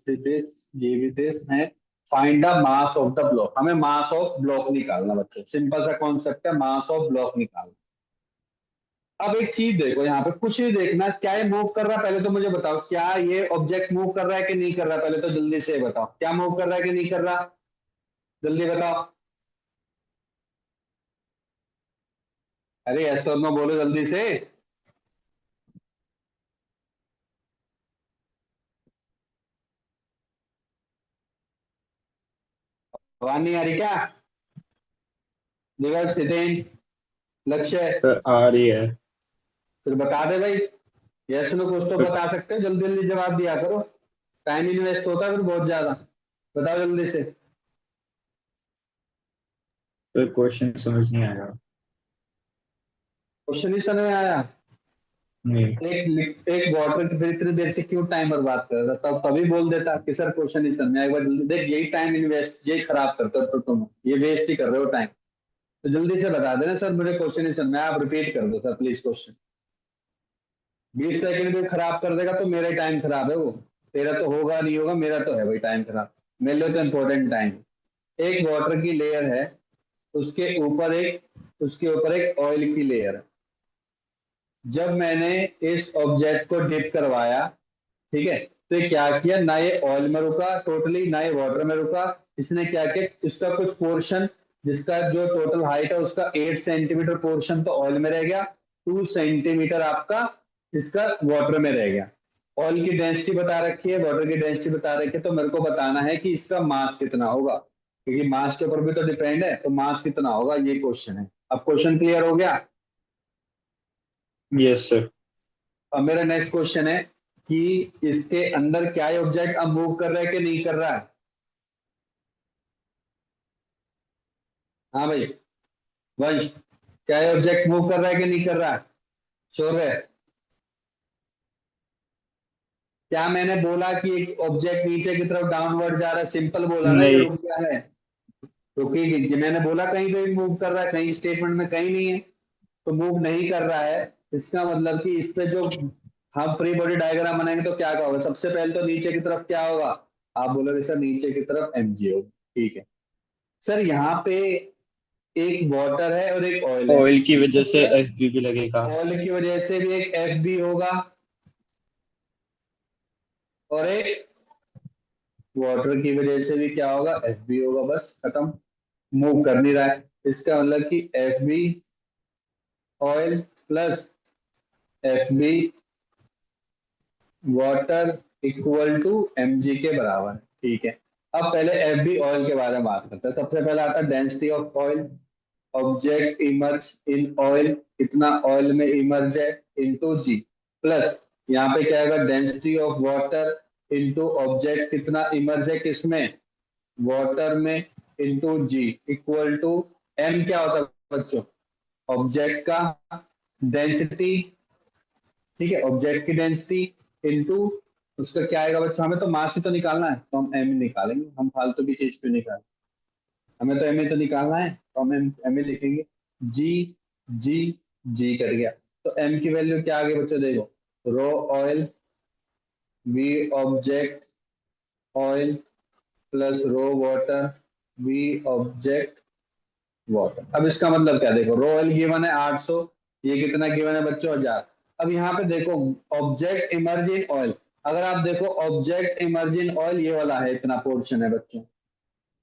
ये भी दिस है। Find the mass of the block, हमें मास ऑफ ब्लॉक निकालना बच्चों, सिंपल सा कॉन्सेप्ट है, मास ऑफ ब्लॉक निकालना। अब एक चीज देखो, यहाँ पे कुछ नहीं देखना, क्या ये मूव कर रहा है पहले तो मुझे बताओ, क्या ये ऑब्जेक्ट मूव कर रहा है कि नहीं कर रहा है, पहले तो जल्दी से बताओ क्या मूव कर रहा है कि नहीं कर रहा, जल्दी बताओ। अरे ऐसा में बोलो जल्दी से, आवाज नहीं आ रही क्या? दिवस हितेन लक्ष्य, सर आ रही है। फिर बता दे भाई, यस नो कुछ तो सर बता सकते हो, जल्दी जल्दी जवाब दिया करो, टाइम इन्वेस्ट होता है फिर बहुत ज्यादा। बताओ जल्दी से। क्वेश्चन समझ नहीं आया। क्वेश्चन ही समझ में आया? नहीं। एक वाटर की फिर इतनी देर से क्यों टाइम बर्बाद कर रहा था, तब तभी बोल देता कि सर क्वेश्चन ही समझ में आया। एक बार जल्दी देख, यही टाइम इन्वेस्ट, यही खराब करते हो तो तुम, ये वेस्ट ही कर रहे हो टाइम। तो जल्दी से बता देना सर मुझे क्वेश्चन ही समझ में आया, आप रिपीट कर दो सर प्लीज क्वेश्चन। 20 सेकंड भी खराब कर देगा तो मेरा ही टाइम खराब है वो, तेरा तो होगा नहीं होगा, मेरा तो है भाई टाइम खराब, मेरे लिए तो इम्पोर्टेंट टाइम। एक वाटर की लेयर है, उसके ऊपर एक ऑयल की लेयर है। जब मैंने इस ऑब्जेक्ट को डिप करवाया, ठीक है, तो ये क्या किया, ना ये ऑयल में रुका टोटली, ना ये वाटर में रुका। इसने क्या किया, इसका कुछ पोर्शन, जिसका जो टोटल हाइट है उसका 8 सेंटीमीटर पोर्शन तो ऑयल में रह गया, 2 सेंटीमीटर आपका इसका वाटर में रह गया। ऑयल की डेंसिटी बता रखी है, वाटर की डेंसिटी बता रखी है, तो मेरे को बताना है कि इसका मास कितना होगा, क्योंकि मास के ऊपर भी तो डिपेंड है, तो मास कितना होगा ये क्वेश्चन है। अब क्वेश्चन क्लियर हो गया? Yes sir. अब मेरा नेक्स्ट क्वेश्चन है कि इसके अंदर क्या ऑब्जेक्ट अब मूव कर रहा है कि नहीं कर रहा है? हाँ भाई वंश, क्या ऑब्जेक्ट मूव कर रहा है कि नहीं कर रहा है? श्योर है? क्या मैंने बोला कि एक ऑब्जेक्ट नीचे की तरफ डाउनवर्ड जा रहा है, सिंपल बोला ना, ये नहीं। रुक गया है, रुकी, मैंने बोला कहीं पे भी मूव कर रहा है, कहीं स्टेटमेंट में कहीं नहीं है, तो मूव नहीं कर रहा है। इसका मतलब कि इस पे जो हम फ्री बॉडी डायग्राम बनाएंगे तो क्या होगा, सबसे पहले तो नीचे की तरफ क्या होगा, आप बोलोगे सर नीचे की तरफ mg होगा, ठीक है सर। यहाँ पे एक वाटर है और एक ऑयल है, ऑयल की वजह से एफ भी लगेगा। ऑयल की वजह से भी एक एफ बी होगा और एक वाटर की वजह से भी क्या होगा, एफ बी होगा, बस खत्म। मूव कर नहीं रहा है, इसका मतलब कि F B oil plus F B water equal to M G के बराबर है, ठीक है। अब पहले एफ बी ऑयल के बारे में बात करते हैं। सबसे पहले आता है density of oil, object emerge in oil, कितना ऑयल में इमर्ज है, इनटू जी, प्लस यहाँ पे क्या आएगा, density of water into object कितना इमर्ज है किसमें, वाटर में, into G, equal to M क्या होता है बच्चों, ऑब्जेक्ट का डेंसिटी, ठीक है, ऑब्जेक्ट की डेंसिटी इनटू उसका क्या आएगा बच्चों, हमें तो मास ही तो निकालना है तो हम एम निकालेंगे, हम फालतू की चीज क्यों निकालें, हमें तो एम ही तो निकालना है तो हम एम ही लिखेंगे। जी जी जी कर गया, तो एम की वैल्यू क्या आ गई बच्चों, देखो rho oil V object oil plus rho water V object water. अब इसका मतलब क्या, देखो रो ऑयल गिवन है 800, ये कितना गिवन है बच्चों, 1000। अब यहाँ पे देखो ऑब्जेक्ट इमर्ज इन ऑयल, अगर आप देखो ऑब्जेक्ट इमर्ज इन ऑयल ये वाला है, इतना पोर्शन है बच्चों।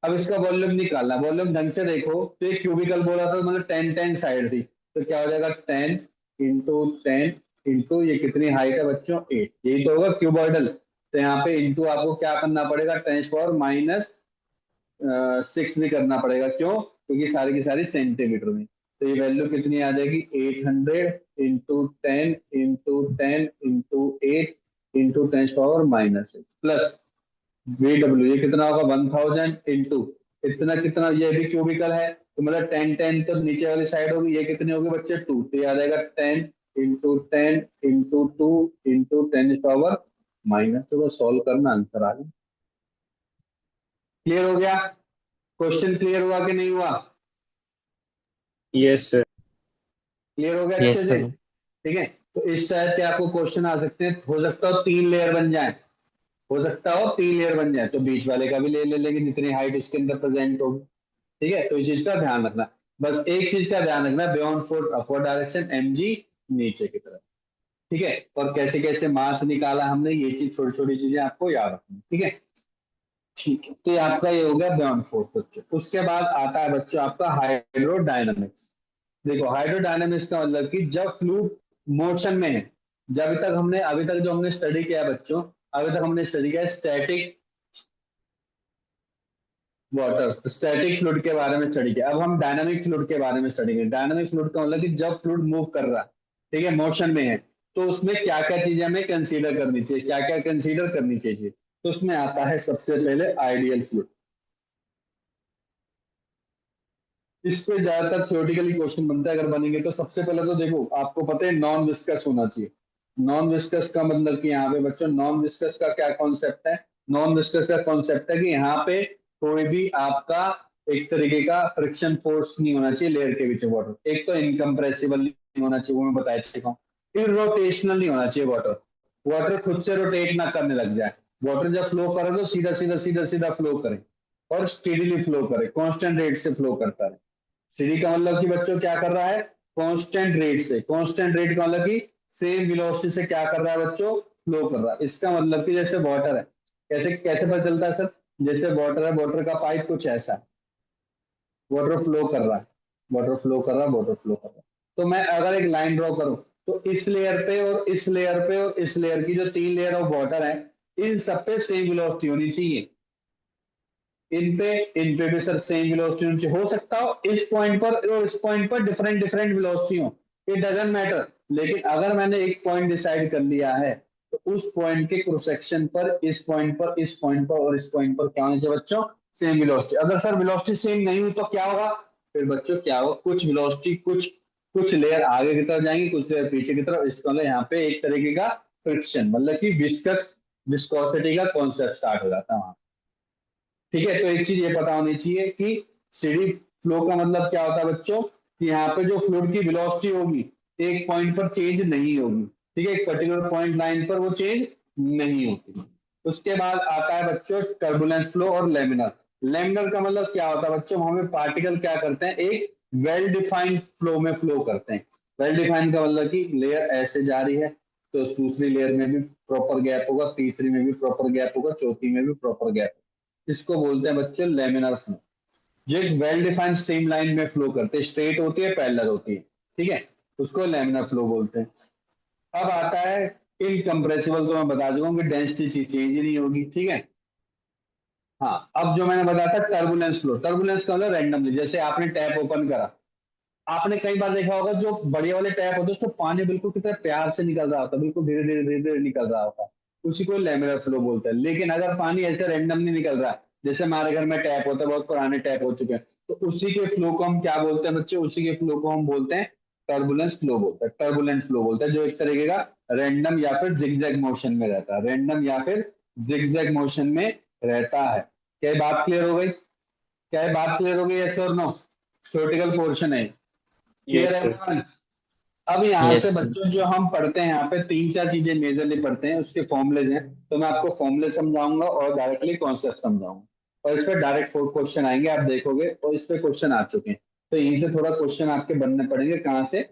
अब इसका वॉल्यूम निकालना, वॉल्यूम ढंग से देखो, तो ये क्यूबिकल बोला था, मतलब 10 10 साइड थी, तो क्या हो जाएगा 10 × 10 इंटू ये कितनी हाइट है बच्चों 8, यही तो होगा क्यूबॉइडल। तो यहाँ पे इंटू आपको क्या करना पड़ेगा, 10⁻⁻6 भी करना पड़ेगा, क्यों, क्योंकि सारी की सारी सेंटीमीटर में। तो ये वैल्यू कितनी आ जाएगी, 800 × 10 × 10 × 8 × 10⁻⁻6 प्लस VW ये कितना होगा 1000 इंटू इतना कितना, ये भी क्यूबिकल है तो मतलब 10 तो नीचे वाली साइड होगी, ये कितनी होगी बच्चे 2, तो याद आएगा 10 × 10 × 2 × 10 माइनस, तो सॉल्व करना आंसर आ गया। क्लियर हो गया? क्वेश्चन क्लियर हुआ कि नहीं हुआ? Yes sir. क्लियर हो गया Yes, अच्छे से? sir. ठीक है, तो इस टाइप के आपको क्वेश्चन आ सकते हैं, हो सकता हो 3 लेयर बन जाए, हो सकता हो 3 लेयर बन जाए, तो बीच वाले का भी ले लेंगे जितनी हाइट उसके अंदर प्रेजेंट होगी। ठीक है, तो इस चीज का ध्यान रखना, बस एक चीज का ध्यान रखना, beyond force upward direction, mg नीचे की तरफ। ठीक है, और कैसे कैसे मास निकाला हमने, ये चीज छोटी छोटी चीजें आपको याद रखनी। ठीक है, ठीक है, तो ये आपका ये हो गया बियॉन्ड फोर्स बच्चों। उसके बाद आता है बच्चों आपका हाइड्रोडायनामिक्स। देखो हाइड्रोडायनामिक्स का मतलब कि जब फ्लूइड मोशन में है, जब अभी तक जो हमने स्टडी किया है बच्चों, अभी तक हमने स्टडी किया स्टैटिक वाटर, स्टैटिक फ्लूइड के बारे में स्टडी किया। अब हम डायनामिक फ्लूइड के बारे में स्टडी करें। डायनामिक फ्लूइड का मतलब कि जब फ्लूइड मूव कर रहा है, ठीक है, मोशन में है, तो उसमें क्या क्या चीजें हमें कंसीडर करनी चाहिए, क्या क्या कंसीडर करनी चाहिए, तो उसमें आता है सबसे पहले आइडियल फ्लूइड। इस पे ज्यादातर थ्योरेटिकली क्वेश्चन बनता है, अगर बनेंगे तो सबसे पहले तो देखो आपको पता है नॉन विस्कस होना चाहिए। नॉन विस्कस का मतलब कि यहाँ पे बच्चों नॉन विस्कस का क्या कॉन्सेप्ट है? नॉन विस्कस का कॉन्सेप्ट है कि यहाँ पे कोई भी आपका एक तरीके का फ्रिक्शन फोर्स नहीं होना चाहिए लेयर के बीच वाटर। एक तो इनकम्प्रेसिबल नहीं होना चाहिए, वो मैं बता चुका हूँ। इरोटेशनल नहीं होना चाहिए वाटर, वाटर खुद से रोटेट ना करने लग जाए। वाटर जब फ्लो करे तो सीधा सीधा सीधा सीधा फ्लो करे और स्टेडीली फ्लो करे, कांस्टेंट रेट से फ्लो करता है। सीडी का मतलब कि बच्चों क्या कर रहा है? कांस्टेंट रेट से, कांस्टेंट रेट का मतलब कि सेम वेलोसिटी से क्या कर रहा है बच्चों? फ्लो कर रहा है। इसका मतलब कि जैसे वाटर है, कैसे कैसे पता चलता है सर? जैसे वाटर है, वाटर का पाइप कुछ ऐसा है, वाटर फ्लो कर रहा है, वाटर फ्लो कर रहा है, वाटर फ्लो कर रहा है। तो मैं अगर एक लाइन ड्रॉ करूं, तो इस लेयर पे और इस लेयर पे और इस लेयर की जो 3 लेयर ऑफ वाटर है, इन सब पे सेम वेलोसिटी होनी चाहिए। इन पे भी सर सेम वेलोसिटी हो सकता हो, इस पॉइंट पर और इस पॉइंट पर डिफरेंट डिफरेंट वेलोसिटी हो, इट डजंट मैटर। लेकिन अगर मैंने एक पॉइंट डिसाइड कर लिया है, तो उस पॉइंट के क्रॉस सेक्शन पर इस पॉइंट पर, इस पॉइंट पर और इस पॉइंट पर क्या होना चाहिए बच्चों? Same velocity. अगर सर वेलोसिटी सेम नहीं हुई तो क्या होगा? फिर बच्चों क्या होगा? कुछ वेलोसिटी कुछ कुछ लेयर आगे की तरफ जाएंगी, कुछ लेयर पीछे की तरफ। इसका मतलब यहाँ पे एक तरीके का फ्रिक्शन, मतलब कि विस्कस विस्कोसिटी का कॉन्सेप्ट स्टार्ट हो जाता है वहां। ठीक है, तो एक चीज ये पता होनी चाहिए कि स्टेडी फ्लो का मतलब क्या होता है बच्चों, कि यहाँ पे जो फ्लूइड की वेलोसिटी होगी एक पॉइंट पर चेंज नहीं होगी। ठीक है, एक पर्टिकुलर पॉइंट लाइन पर वो चेंज नहीं होती। उसके बाद आता है बच्चों टर्बुलेंस फ्लो और लेमिनर। लेमिनर का मतलब क्या होता है बच्चों? वहां पे पार्टिकल क्या करते हैं, एक वेल डिफाइंड फ्लो में फ्लो करते हैं। वेल डिफाइंड का मतलब कि लेयर ऐसे जा रही है, तो दूसरी लेयर में भी प्रॉपर गैप होगा, तीसरी में भी प्रॉपर गैप होगा, चौथी में भी प्रॉपर गैप। इसको बोलते हैं बच्चे लेमिनर फ्लो। जो एक वेल डिफाइंड स्ट्रीम लाइन में फ्लो करते हैं, स्ट्रेट होती है, पैरेलल होती है। ठीक है, उसको लेमिनर फ्लो बोलते हैं। अब आता है इनकम्प्रेसिबल, तो मैं बता चुका हूँ कि डेंसिटी चेंज ही नहीं होगी। ठीक है, हाँ, अब जो मैंने बताया था टर्बुलेंस फ्लो, टर्बुलेंस का मतलब रैंडमली, जैसे आपने टैप ओपन करा, आपने कई बार देखा होगा जो बढ़िया वाले टैप होते हैं उसको पानी बिल्कुल कितना प्यार से निकल रहा होता है, बिल्कुल धीरे धीरे धीरे धीरे निकल रहा होता है, उसी को लेमिनर फ्लो बोलते हैं। लेकिन अगर पानी ऐसे रैंडमली निकल रहा है, जैसे हमारे घर में टैप होता है, बहुत पुराने टैप हो चुके हैं, तो उसी के फ्लो को हम क्या बोलते हैं बच्चे? उसी के फ्लो को हम बोलते हैं टर्बुलेंस फ्लो बोलते हैं, टर्बुलेंट फ्लो बोलते हैं, जो एक तरीके का रैंडम या फिर जिगजैग मोशन में रहता है, रैंडम या फिर जिगजैग मोशन में रहता है। क्या ये बात क्लियर हो गई? क्या ये बात क्लियर हो गई? यस और नो? थ्योरेटिकल पोर्शन है, क्लियर यस है सर। everyone? अब यहाँ Yes, से sir. बच्चों जो हम पढ़ते हैं यहाँ पे 3-4 चीजें मेजरली पढ़ते हैं, उसके फॉर्मुलेज हैं, तो मैं आपको फॉर्मुले समझाऊंगा और डायरेक्टली कॉन्सेप्ट समझाऊंगा, और इस पर डायरेक्ट 4 क्वेश्चन आएंगे, आप देखोगे, और इस पे क्वेश्चन आ चुके हैं, तो यहीं से थोड़ा क्वेश्चन आपके बनने पड़ेंगे। कहाँ से?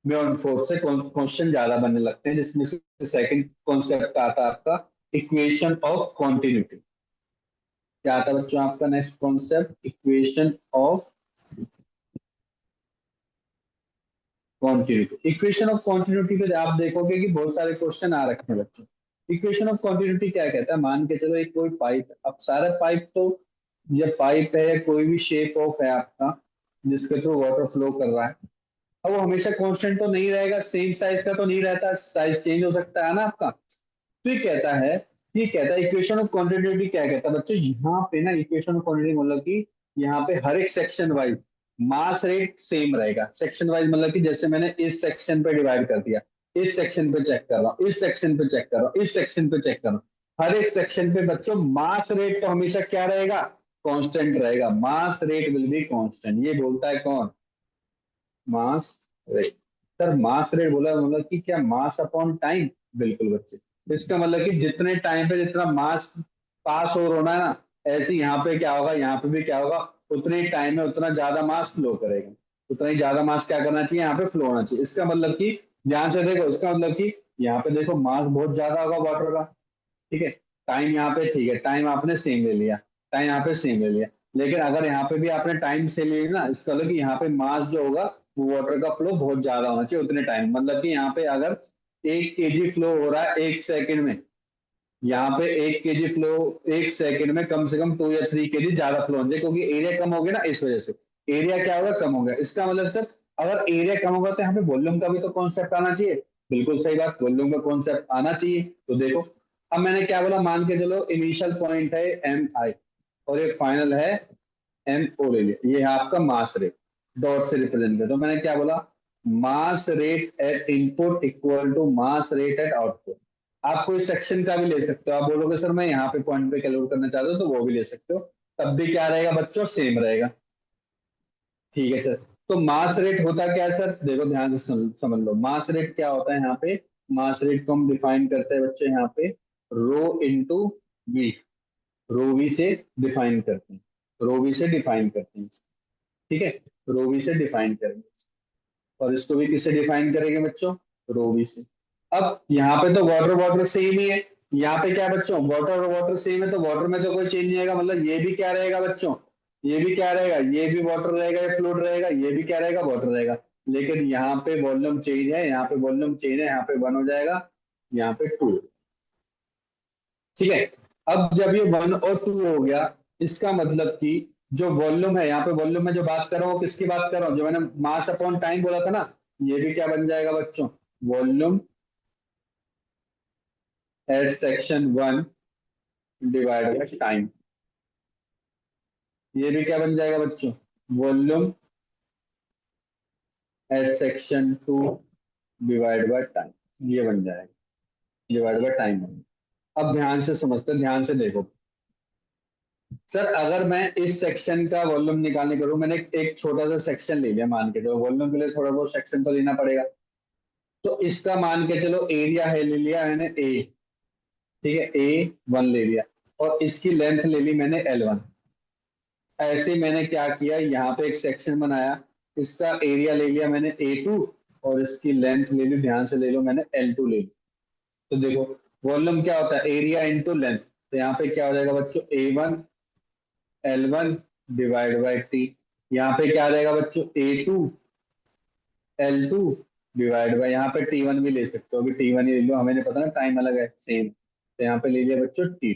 बियॉन्ड फोर्स से क्वेश्चन ज्यादा बनने लगते हैं, जिसमें से सेकंड कॉन्सेप्ट आता है आपका इक्वेशन ऑफ कॉन्टिन्यूटी। क्या आता है बच्चों आपका next concept? Equation of continuity. Equation of continuity पे आप देखोगे कि बहुत सारे क्वेश्चन आ रखे हैं बच्चों। इक्वेशन ऑफ कॉन्टिन्यूटी क्या कहता है? मान के चलो एक कोई पाइप, अब सारा पाइप तो, ये पाइप है या कोई भी शेप ऑफ है आपका जिसके थ्रू वाटर फ्लो कर रहा है, अब वो हमेशा कांस्टेंट तो नहीं रहेगा, सेम साइज का तो नहीं रहता, साइज चेंज हो सकता है ना आपका। तो ये कहता है ये कहता है इक्वेशन ऑफ कॉन्टिन्यूटी क्या कहता है बच्चों, यहाँ पे ना इक्वेशन ऑफ कॉन्टिन्यूटी मतलब कि यहाँ पे हर एक सेक्शन वाइज मास रेट सेम रहेगा। सेक्शन वाइज मतलब कि जैसे मैंने इस सेक्शन पे डिवाइड कर दिया, इस सेक्शन पे चेक कर रहा हूँ, इस सेक्शन पे चेक कर रहा हूँ, इस सेक्शन पे चेक कर रहा हूँ, हर एक सेक्शन पे बच्चों मास रेट तो हमेशा क्या रहेगा, कांस्टेंट रहेगा। मास रेट विल बी कांस्टेंट, ये बोलता है कौन, मास रेट। सर मास रेट बोला मतलब कि क्या मास अपॉन टाइम, बिल्कुल बच्चे। इसका मतलब कि जितने टाइम पे जितना मास पास हो होना है ना, ऐसे यहाँ पे क्या होगा, यहाँ पे भी क्या होगा, उतने ही टाइम में उतना ज्यादा मास फ्लो करेगा, उतना ही ज्यादा मास क्या करना चाहिए, यहाँ पे फ्लो होना चाहिए। इसका मतलब कि ध्यान से देखो, इसका मतलब कि यहाँ पे देखो मास बहुत ज्यादा होगा वाटर का, ठीक है। टाइम यहाँ पे ठीक है, टाइम आपने सेम ले लिया, टाइम यहाँ पे सेम ले लिया, लेकिन अगर यहाँ पे भी आपने टाइम से ले लिया ना, इसका मतलब कि यहाँ पे मास जो होगा वो वाटर का फ्लो बहुत ज्यादा होना चाहिए उतने टाइम। मतलब कि यहाँ पे अगर 1 kg फ्लो हो रहा है 1 सेकंड में, यहाँ पे 1 kg फ्लो 1 सेकंड में कम से कम 2 या 3 kg ज्यादा फ्लो होना चाहिए, क्योंकि एरिया कम हो गया ना, इस वजह से एरिया क्या होगा, कम हो गया। इसका मतलब सर अगर एरिया कम होगा तो यहाँ पे वॉल्यूम का भी तो कॉन्सेप्ट आना चाहिए। बिल्कुल सही बात, वॉल्यूम का कॉन्सेप्ट आना चाहिए। तो देखो अब मैंने क्या बोला, मान के चलो इनिशियल पॉइंट है एम आई और ये फाइनल है एम ओ ले लिया, ये है आपका मास रेट, डॉट से रिप्रेजेंट किया। तो मैंने क्या बोला, mass rate at input equal to mass rate at output. आप कोई सेक्शन का भी ले सकते हो, आप बोलोगे सर मैं यहाँ पे पॉइंट पे कैलकुलेट करना चाहता हूँ, तो वो भी ले सकते हो, तब भी क्या रहेगा बच्चों, सेम रहेगा। ठीक है सर। तो मास रेट होता क्या है सर, देखो ध्यान से समझ लो, मास रेट क्या होता है यहाँ पे। मास रेट को हम डिफाइन करते हैं बच्चों यहाँ पे rho into we, row we से डिफाइन करते हैं, रो वी से डिफाइन करते हैं, ठीक है, रो वी से डिफाइन करेंगे। और इसको भी किससे डिफाइन करेंगे बच्चों, रो वी से। अब यहाँ पे तो वाटर वाटर सेम ही है, यहाँ पे क्या है बच्चों, वाटर वाटर सेम है, तो वाटर में तो कोई चेंज नहीं आएगा, मतलब ये भी क्या रहेगा बच्चों, ये भी क्या रहेगा, ये भी वाटर रहेगा, ये फ्लूइड रहेगा, ये भी क्या रहेगा, वाटर रहेगा। लेकिन यहाँ पे वॉल्यूम चेंज है, यहाँ पे वॉल्यूम चेंज है, यहाँ पे 1 हो जाएगा, यहाँ पे 2। ठीक है। अब जब ये 1 और 2 हो गया, इसका मतलब कि जो वॉल्यूम है, यहाँ पे वॉल्यूम में जो बात कर रहा हूँ किसकी बात कर रहा हूँ, जो मैंने मास अपॉन टाइम बोला था ना, ये भी क्या बन जाएगा बच्चों, volume at section 1 divide by time. ये भी क्या बन जाएगा बच्चों, volume at section 2 divide by time, ये बन जाएगा, डिवाइड बाय टाइम। अब ध्यान से समझते हैं, ध्यान से देखो सर, अगर मैं इस सेक्शन का वॉल्यूम निकालने करूँ, मैंने एक छोटा सा सेक्शन ले लिया मान के चलो, वॉल्यूम के लिए थोड़ा बहुत सेक्शन तो लेना पड़ेगा। तो इसका मान के चलो एरिया है, ले लिया मैंने ए, ठीक है, A1 ले लिया, और इसकी लेंथ ले ली मैंने L1। ऐसे मैंने क्या किया, यहाँ पे एक सेक्शन बनाया, इसका एरिया ले लिया मैंने A2 और इसकी लेंथ ले ली, ध्यान से ले लो, मैंने L2 ले ली। तो देखो वॉल्यूम क्या होता है, एरिया इंटू लेंथ। तो यहाँ पे क्या हो जाएगा बच्चों, A1 L1 divide by T. यहाँ पे क्या रहेगा बच्चों, A2 L2 डिवाइड बाई, यहाँ पे T1 भी ले सकते हो, अभी T1 ही ले लो, हमें नहीं पता ना, टाइम अलग है सेम। तो यहाँ पे ले लिया बच्चों T2।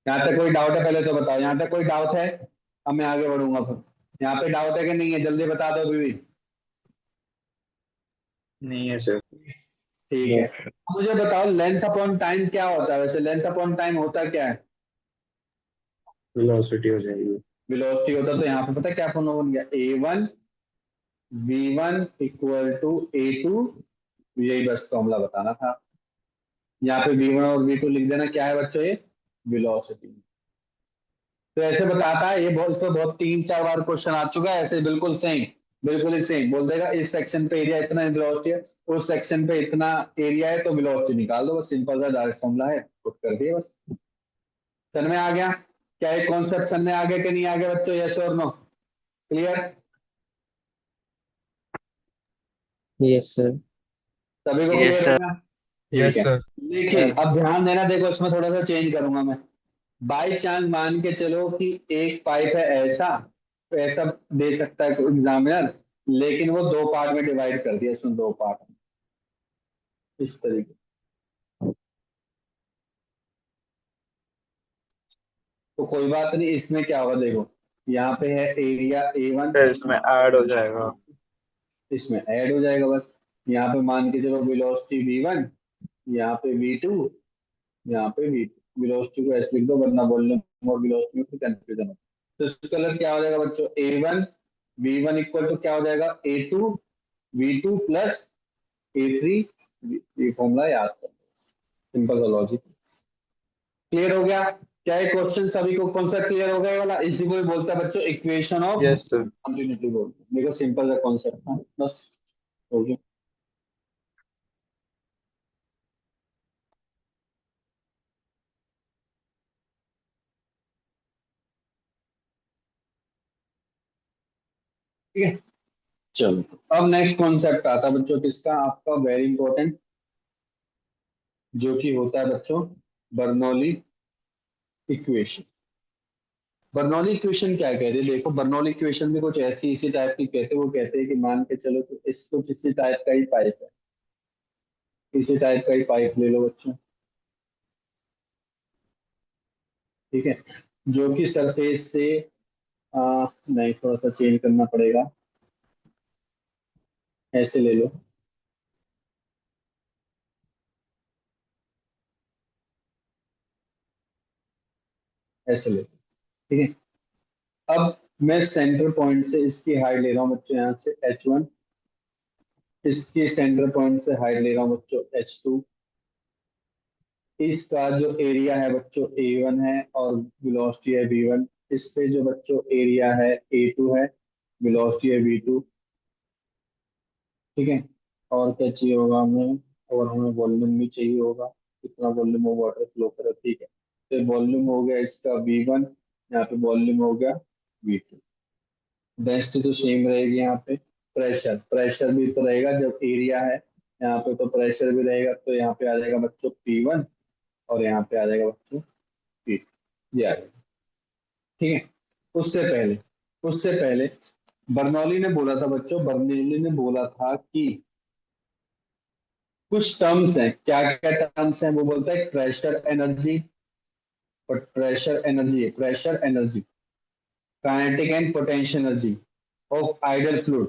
यहाँ तक कोई डाउट है पहले तो बताओ, यहाँ तक कोई डाउट है, अब मैं आगे बढ़ूंगा फिर। यहाँ पे डाउट है कि नहीं है, जल्दी बता दो अभी भी। नहीं है सर। ठीक है, अब मुझे बताओ लेंथ अपॉन टाइम क्या होता है, वैसे लेंथ अपॉन टाइम होता क्या है, वेलोसिटी हो जाएगी। वेलोसिटी होता। तो यहाँ पे पता है क्या फॉर्मूला बन गया, A1 V1 equal to A2, यही बस फॉर्मूला बताना था। यहाँ पे V1 और V2 लिख देना, क्या है बच्चों ये, वेलोसिटी। तो ऐसे बताता है ये, बहुत इस पे बहुत 3-4 बार क्वेश्चन आ चुका है ऐसे, बिल्कुल सेम, बिल्कुल ही सेम बोल देगा, इस सेक्शन पे एरिया इतना वेलोसिटी है, उस सेक्शन पे इतना एरिया है, तो वेलोसिटी निकाल दो, बस सिंपल सा डायरेक्ट फॉर्मूला है, पुट कर दिए बस। समझ में आ गया, क्या एक कॉन्सेप्ट समझ में आ गया कि नहीं आ गया बच्चों, यस और नो, क्लियर, Yes, sir. सभी को Yes, क्लियर sir. होगा। ठीक यस है, सर। देखिए अब ध्यान देना, देखो इसमें थोड़ा सा चेंज करूंगा मैं। बाई चांस मान के चलो कि एक पाइप है ऐसा, तो ऐसा दे सकता है एग्जामिनर, लेकिन वो 2 पार्ट में डिवाइड कर दिया, इसमें 2 पार्ट, इस तरीके। तो कोई बात नहीं, इसमें क्या होगा देखो, यहाँ पे है एरिया A1, सर इसमें ऐड हो जाएगा। इसमें ऐड हो जाएगा बस। यहाँ पे मान के चलो वेलोसिटी V1, यहाँ पे V2, यहाँ पे वी वेलोसिटी को एस लिख दो, वरना वॉल्यूम और वेलोसिटी में फिर कंफ्यूजन हो। तो इसका कलर क्या हो जाएगा बच्चों, A1 V1 इक्वल टू क्या हो जाएगा, A2 V2 प्लस A3, ये फॉर्मूला याद कर, सिंपल सा लॉजिक। क्लियर हो गया क्या ये क्वेश्चन सभी को, कौन सा क्लियर हो गया ये वाला, इसी को ही बोलता है बच्चों equation of yes sir. Continuity बोलते हैं। देखो सिंपल सा कॉन्सेप्ट है बस, हो गया। ठीक है, चलो अब नेक्स्ट कॉन्सेप्ट आता है बच्चों किसका, आपका वेरी इंपॉर्टेंट, जो कि होता है बच्चों बर्नौली इक्वेशन। बर्नौली इक्वेशन क्या कहते हैं, देखो बर्नौली इक्वेशन भी कुछ ऐसी इसी टाइप की कहते हैं। वो कहते हैं कि मान के चलो तो इसको किसी टाइप का ही पाइप है, किसी टाइप का ही पाइप ले लो बच्चों, ठीक है, जो कि सरफेस से नहीं, थोड़ा सा चेंज करना पड़ेगा, ऐसे ले लो, ऐसे ले लो, ठीक है। अब मैं सेंटर पॉइंट से इसकी हाइट ले रहा हूँ बच्चों, यहाँ से H1, इसके सेंटर पॉइंट से हाइट ले रहा हूँ बच्चों H2, इसका जो एरिया है बच्चों A1 है और वेलोसिटी है V1, इस पे जो बच्चों एरिया है A2 है, वेलोसिटी है V2, ठीक है। और क्या चाहिए होगा हमें, और हमें वॉल्यूम भी चाहिए होगा, कितना वॉल्यूम हो वाटर फ्लो करे, ठीक है। तो वॉल्यूम हो गया इसका V1, यहाँ पे वॉल्यूम हो गया V2, डेंसिटी तो सेम रहेगी यहाँ पे। प्रेशर, प्रेशर भी तो रहेगा, जब एरिया है यहाँ पे तो प्रेशर भी रहेगा, तो यहाँ पे आ जाएगा बच्चों P1 और यहाँ पे आ जाएगा बच्चों P2, ये आ जाएगा, ठीक है। उससे पहले बर्नौली ने बोला था बच्चों, बर्नौली ने बोला था कि कुछ टर्म्स हैं, क्या क्या टर्म्स हैं, वो बोलता है प्रेशर एनर्जी, और प्रेशर एनर्जी है, pressure energy, kinetic and potential energy of ideal fluid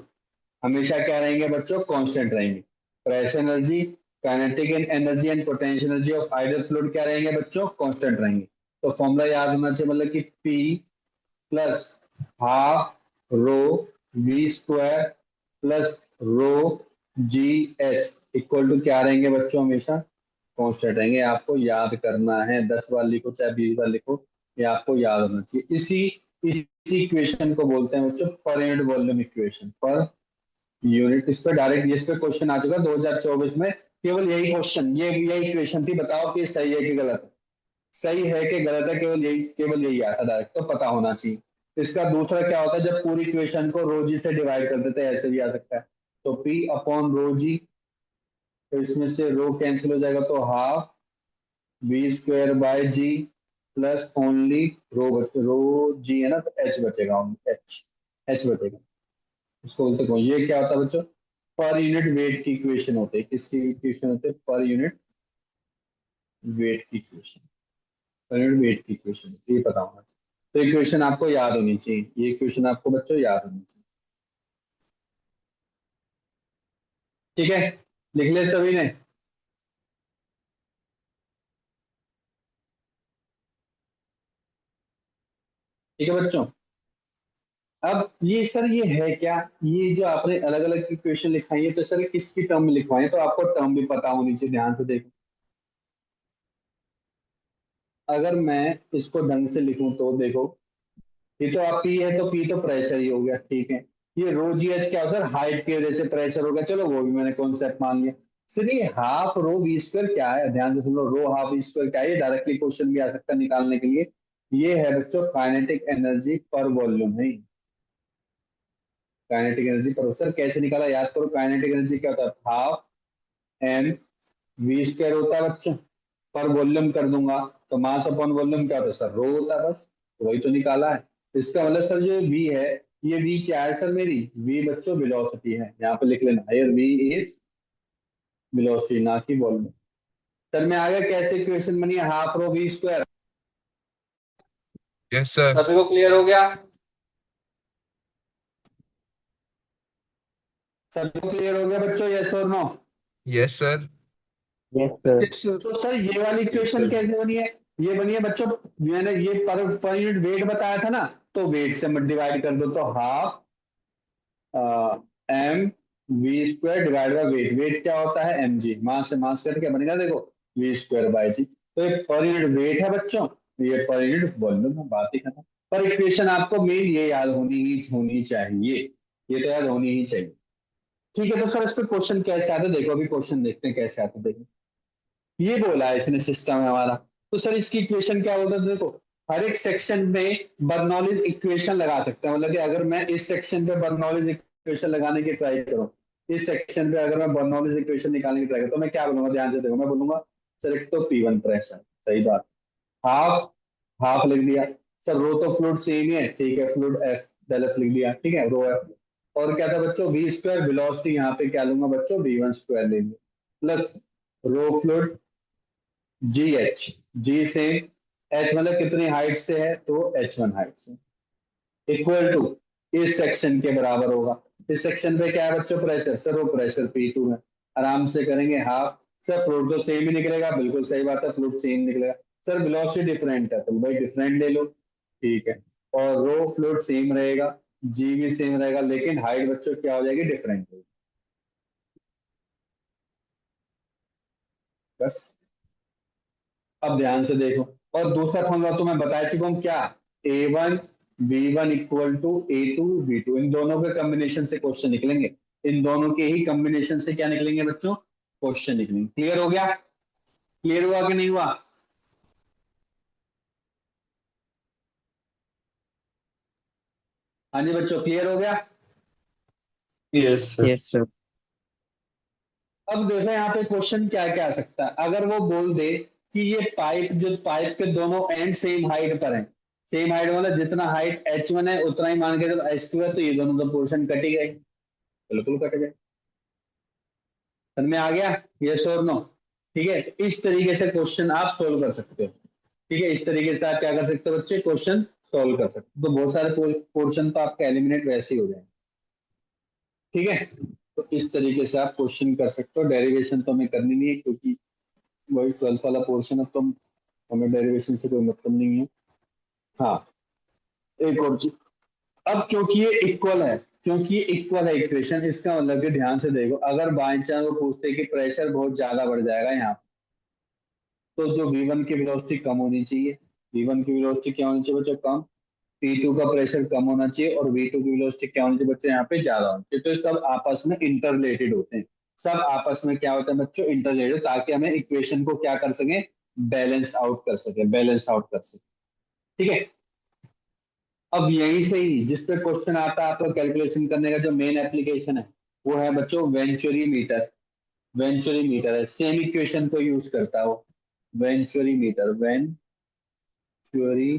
हमेशा क्या रहेंगे बच्चों, कांस्टेंट रहेंगे। Pressure energy, kinetic energy and potential energy of ideal fluid क्या रहेंगे बच्चों, कांस्टेंट रहेंगे। तो फॉर्मूला याद होना चाहिए, मतलब कि P plus half rho V square plus rho G H equal to क्या रहेंगे बच्चों, हमेशा कांस्टेंट रहेंगे। आपको याद करना है, 10 बार लिखो चाहे 20 बार लिखो, ये आपको याद होना चाहिए। इसी इक्वेशन को बोलते हैं बच्चों per unit volume equation, per unit. इस पर डायरेक्ट इस पे क्वेश्चन आ चुका 2024 में, केवल यही क्वेश्चन, यही इक्वेशन थी, बताओ कि सही है कि गलत है, सही है कि गलत है, केवल यही आता डायरेक्ट, तो पता होना चाहिए। इसका दूसरा क्या होता है, जब पूरी इक्वेशन को रो जी से डिवाइड कर देते हैं, ऐसे भी आ सकता है, तो P अपॉन रो जी, तो इसमें से रो कैंसिल हो जाएगा, तो half V square by G plus only rho G है ना, तो एच बचेगा, एच एच बचेगा। इसको बोलते हैं, ये क्या होता है बच्चों, पर यूनिट वेट की इक्वेशन होते हैं, किसकी इक्वेशन होते हैं, पर यूनिट वेट की इक्वेशन, पर यूनिट वेट की इक्वेशन, ये पता होना चाहिए। तो इक्वेशन आपको याद होनी चाहिए, ये इक्वेशन आपको बच्चों याद होनी चाहिए, ठीक है। लिख ले सभी ने, ठीक है बच्चों। अब ये सर ये है क्या, ये जो आपने अलग अलग इक्वेशन लिखाई है, तो सर किसकी टर्म में लिखवाई है, तो आपको टर्म भी पता होनी चाहिए, ध्यान से देखो। अगर मैं इसको ढंग से लिखूं तो देखो, ये तो आप पी है, तो पी तो प्रेशर ही हो गया, ठीक है। ये रो जी एच क्या होता है, हाइट की वजह से प्रेशर होगा, चलो वो भी मैंने कॉन्सेप्ट मान लिया। सर ये हाफ रो वी स्क्वायर क्या है, ध्यान से सुन लो, रो हाफ वी स्क्वायर क्या है, ये डायरेक्टली क्वेश्चन भी आ सकता है निकालने के लिए। ये है बच्चों काइनेटिक एनर्जी पर वॉल्यूम है, काइनेटिक एनर्जी पर, सर कैसे निकाला याद करो, काइनेटिक एनर्जी क्या होता है, हाफ एम वी स्क्वायर होता है बच्चों, पर वॉल्यूम कर दूंगा, तो मास अपॉन वॉल्यूम क्या होता है सर, रो होता है, बस वही तो निकाला है। इसका मतलब सर जो वी है, ये वी क्या है सर, मेरी वी बच्चों वेलोसिटी है, यहाँ पे लिख लेना, हियर वी इज वेलोसिटी, ना कि वॉल्यूम। सर में आ गया कैसे इक्वेशन बनी है, half rho V square, yes sir. सभी को क्लियर हो गया, सभी को क्लियर हो गया बच्चों, यस और no. Yes sir. Yes, sir. Yes, sir. तो सर ये वाली इक्वेशन कैसे बनी है? ये बनी है बच्चों, मैंने ये पर यूनिट वेट बताया था ना, तो वेट से डिवाइड कर दो, तो half M V square divide by weight. Weight क्या होता है? एम जी। मास से मास करके क्या बनेगा? देखो, वी स्क्वायर बाय जी। तो ये पर यूनिट वेट है बच्चों, ये पर यूनिट वॉल्यूम है, बात ही खत्म। पर इक्वेशन आपको मेन ये याद होनी चाहिए, ये तो याद होनी ही चाहिए। ठीक है, तो सर इस पर क्वेश्चन कैसे आते हैं? देखो अभी क्वेश्चन देखते हैं कैसे आते हैं। देखो ये बोला है इसने सिस्टम है हमारा, तो सर इसकी इक्वेशन क्या बोलता है? देखो हर एक सेक्शन में बर्नौलीज इक्वेशन लगा सकते हैं, मतलब कि अगर मैं इस सेक्शन पे बर्नौलीज इक्वेशन लगाने की ट्राई करूं, इस सेक्शन पे अगर मैं बर्नौलीज इक्वेशन निकालने की ट्राई करूं, तो मैं क्या बोलूंगा? ध्यान से देखो, मैं बोलूंगा सर एक तो P1 प्रेशर, सही बात, हाफ हाफ लिख दिया। सर रो तो फ्लूइड सेम ही है, ठीक है, फ्लूइड एफ डेल एफ लिख दिया, ठीक है, रो एफ। और क्या था बच्चों? वी स्क्वायर वेलोसिटी, यहाँ पे क्या लूंगा बच्चों? V1 स्क्वायर लेंगे, plus rho fluid G H, G से एच मतलब कितनी हाइट से है? तो H1 हाइट से, इक्वल टू इस सेक्शन के बराबर होगा। इस सेक्शन पे क्या है बच्चों? प्रेशर, सर वो प्रेशर P2 है। आराम से करेंगे हाफ। सर फ्लूइड तो सेम ही निकलेगा, बिल्कुल सही बात है, फ्लूइड सेम निकलेगा। सर वेलोसिटी डिफरेंट है, तो भाई डिफरेंट ले लो, ठीक है। और रो फ्लूइड सेम रहेगा, जी भी सेम रहेगा, लेकिन हाइट बच्चों क्या हो जाएगी? डिफरेंट होगी, बस। अब ध्यान से देखो, और दूसरा फॉर्मूला तो मैं बता चुका हूं, क्या? A1 B1 equal to A2 B2, इन दोनों के कॉम्बिनेशन से क्वेश्चन निकलेंगे। इन दोनों के ही कॉम्बिनेशन से क्या निकलेंगे बच्चों? क्वेश्चन निकलेंगे। क्लियर हो गया? क्लियर हुआ कि नहीं हुआ? हाँ जी बच्चों, क्लियर हो गया? Yes sir. Yes, sir. अब देखो यहाँ पे क्वेश्चन क्या क्या आ सकता है। अगर वो बोल दे कि ये पाइप, जो पाइप के दोनों एंड सेम हाइट पर है, सेम हाइट मतलब जितना हाइट H1 है उतना ही मान के चलो H2 है, तो ये दोनों तो पोर्शन कट ही गए, बिल्कुल कट गए। समझ में आ गया? यस और नो? ठीक है, इस तरीके से क्वेश्चन आप सोल्व कर सकते हो। ठीक है, इस तरीके से आप क्या कर सकते हो बच्चे? क्वेश्चन सोल्व कर सकते हो। तो बहुत सारे पोर्शन तो आपका एलिमिनेट वैसे ही हो जाएंगे। ठीक है, तो इस तरीके से आप क्वेश्चन कर सकते हो। डेरिवेशन तो हमें करनी नहीं है, क्योंकि वही 12th वाला पोर्शन है, तो हमें डेरिवेशन से कोई मतलब नहीं है। हाँ, एक और चीज, अब क्योंकि ये इक्वल है, क्योंकि ये इक्वल है इक्वेशन, इसका मतलब कि ध्यान से देखो, अगर बाई चांस वो पूछते कि प्रेशर बहुत ज्यादा बढ़ जाएगा यहाँ, तो जो V1 की वेलोसिटी कम होनी चाहिए। V1 की वेलोसिटी क्या होनी चाहिए बच्चों? कम। P2 का प्रेशर कम होना चाहिए, और V2 की वेलोसिटी क्या होनी चाहिए बच्चों? यहाँ पे ज्यादा होनी चाहिए। तो ये सब आपस में इंटर रिलेटेड होते हैं, सब आपस में क्या होता है बच्चों? इंटर रिलेटेड, ताकि हमें इक्वेशन को क्या कर सके? बैलेंस आउट कर सके, बैलेंस आउट कर सके। ठीक है, अब यहीं से ही जिस पे क्वेश्चन आता है आपको कैलकुलेशन करने का, जो मेन एप्लीकेशन है वो है बच्चों वेंचुरी मीटर। वेंचुरी मीटर है, सेम इक्वेशन को यूज करता है वो, वेंचुरी मीटर, वेंचुरी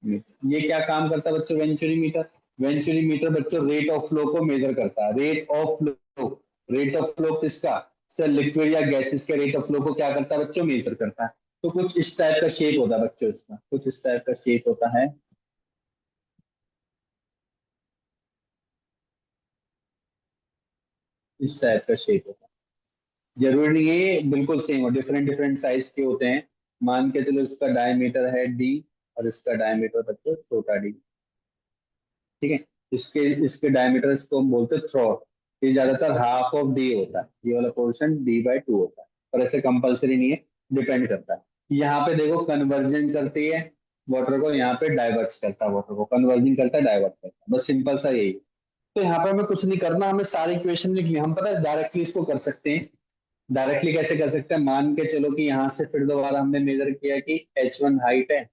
मीटर। ये क्या काम करता है बच्चों? वेंचुरी मीटर, वेंचुरी मीटर बच्चों रेट ऑफ फ्लो को मेजर करता है। Rate of flow, rate of flow किसका? सर लिक्विड या गैसेस के रेट ऑफ फ्लो को क्या करता है बच्चों? मेजर करता है। तो कुछ इस टाइप का शेप होता है बच्चों, इसका कुछ इस टाइप का शेप होता है। इस टाइप का शेप होता है, जरूरी नहीं है बिल्कुल सेम हो, डिफरेंट डिफरेंट साइज के होते हैं। मान के चलो इसका डायमीटर है D, और इसका डायमीटर बच्चों छोटा d, ठीक है। इसके इसके डायमीटर इसको हम बोलते हैं थ्रॉट। ये ज्यादातर हाफ ऑफ डी होता है, ये वाला पोर्शन D/2 होता है, पर ऐसे कंपलसरी नहीं है, डिपेंड करता है। यहाँ पे देखो कन्वर्जन करती है वाटर को, यहाँ पे डाइवर्ट करता है वाटर को, कन्वर्जन करता है डाइवर्ट करता है, बस सिंपल सा यही। तो यहाँ पे हमें कुछ नहीं करना, हमें सारी इक्वेशन लिखनी है। हम पता है डायरेक्टली इसको कर सकते हैं। डायरेक्टली कैसे कर सकते हैं? मान के चलो कि यहाँ से फिर दोबारा हमने मेजर किया कि H1 हाइट है,